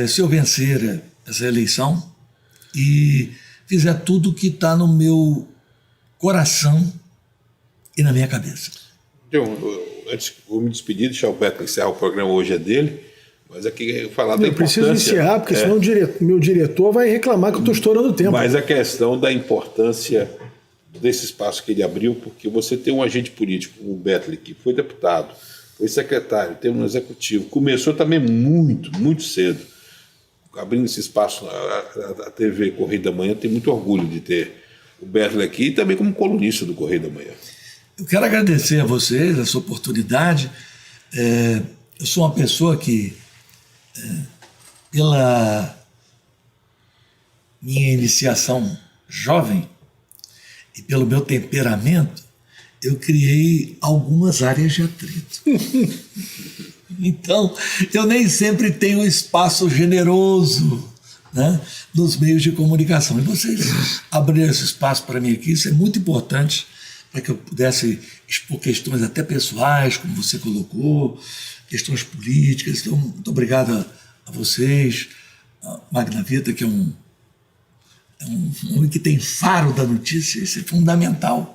se eu vencer essa eleição e fizer tudo que está no meu coração e na minha cabeça. Antes, vou me despedir, deixar o Beto encerrar o programa, hoje é dele, mas aqui falar da importância... Eu preciso encerrar, porque senão meu diretor vai reclamar que eu estou estourando o tempo. Mas a questão da importância desse espaço que ele abriu, porque você tem um agente político como o Beto, que foi deputado, foi secretário, teve um executivo, começou também muito cedo, abrindo esse espaço. A TV Correio da Manhã tem muito orgulho de ter o Beto aqui e também como colunista do Correio da Manhã. Eu quero agradecer a vocês essa oportunidade. Eu sou uma pessoa que, pela minha iniciação jovem e pelo meu temperamento, eu criei algumas áreas de atrito. Então, eu nem sempre tenho espaço generoso, né, nos meios de comunicação. E vocês abriram esse espaço para mim aqui, isso é muito importante, para que eu pudesse expor questões até pessoais, como você colocou, questões políticas. Então, muito obrigado a vocês, a Magna Vita, que é um homem que tem faro da notícia, isso é fundamental.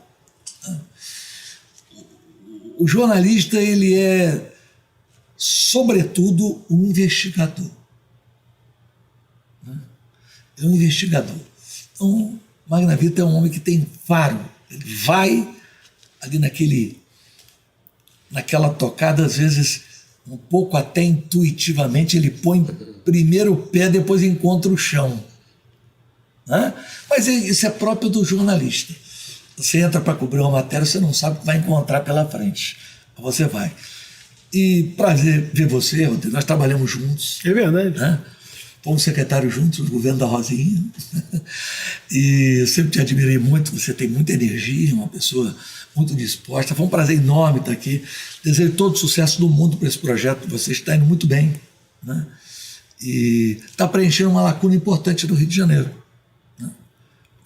O jornalista, ele é, sobretudo, um investigador. É um investigador. Então, Magna Vita é um homem que tem faro. Ele vai ali naquela tocada, às vezes, um pouco até intuitivamente, ele põe primeiro o pé, depois encontra o chão. Né? Mas isso é próprio do jornalista. Você entra para cobrir uma matéria, você não sabe o que vai encontrar pela frente. Você vai. E prazer ver você, Rodrigo. Nós trabalhamos juntos. É verdade. Né? Fomos secretários juntos no governo da Rosinha. E eu sempre te admirei muito. Você tem muita energia, uma pessoa muito disposta. Foi um prazer enorme estar aqui. Desejo todo o sucesso do mundo para esse projeto. Você está indo muito bem. Né? E está preenchendo uma lacuna importante do Rio de Janeiro. Né?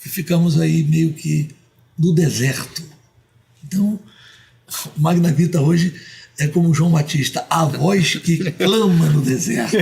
Que ficamos aí meio que no deserto. Então, o Magna Vita hoje é como João Batista, a voz que clama no deserto.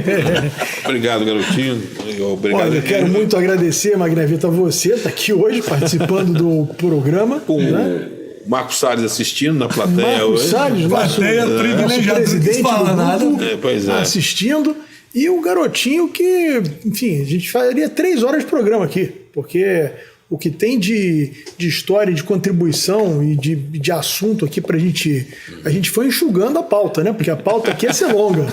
Obrigado, garotinho. Obrigado. Olha, eu quero muito agradecer, Magna Vita, você está aqui hoje participando do programa. Com o Marcos Salles assistindo na plateia Marcos hoje. Salles, nosso presidente do grupo, assistindo. E o garotinho que, enfim, a gente faria 3 horas de programa aqui, porque o que tem de história, de contribuição e de assunto aqui pra gente... A gente foi enxugando a pauta, né? Porque a pauta aqui ia ser longa.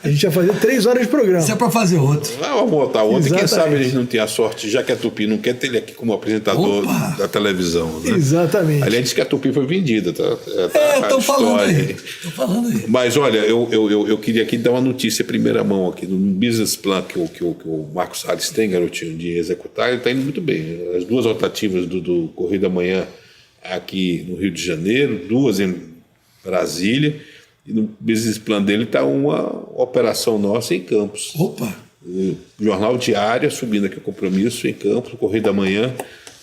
A gente ia fazer 3 horas de programa. Isso é para fazer outro. Vamos botar outro. Quem Exatamente. sabe a gente não tem a sorte, já que a Tupi não quer ter ele aqui como apresentador Opa! da televisão. Né? Exatamente. Aliás, diz que a Tupi foi vendida. Estão falando aí. Estão falando aí. Mas olha, eu queria aqui dar uma notícia em primeira mão aqui. No business plan que o Marcos Salles tem, garotinho, de executar, ele está indo muito bem. As 2 rotativas do Correio da Manhã aqui no Rio de Janeiro, 2 em Brasília, e no business plan dele está uma operação nossa em Campos. Opa! O Jornal Diário, subindo aqui o Compromisso em Campos, o Correio da Manhã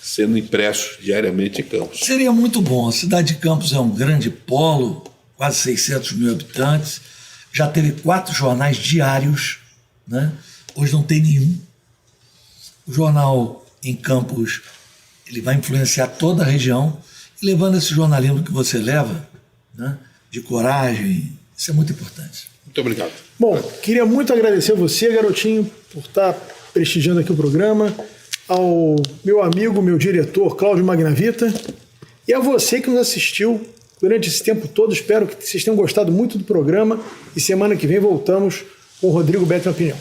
sendo impresso diariamente em Campos. Seria muito bom. A cidade de Campos é um grande polo, quase 600 mil habitantes, já teve 4 jornais diários, né? Hoje não tem nenhum. O jornal em Campos, ele vai influenciar toda a região, e levando esse jornalismo que você leva, né, de coragem, isso é muito importante. Muito obrigado. Bom, queria muito agradecer a você, garotinho, por estar prestigiando aqui o programa, ao meu amigo, meu diretor, Cláudio Magnavita, e a você que nos assistiu durante esse tempo todo. Espero que vocês tenham gostado muito do programa, e semana que vem voltamos com o Rodrigo Beto na Opinião.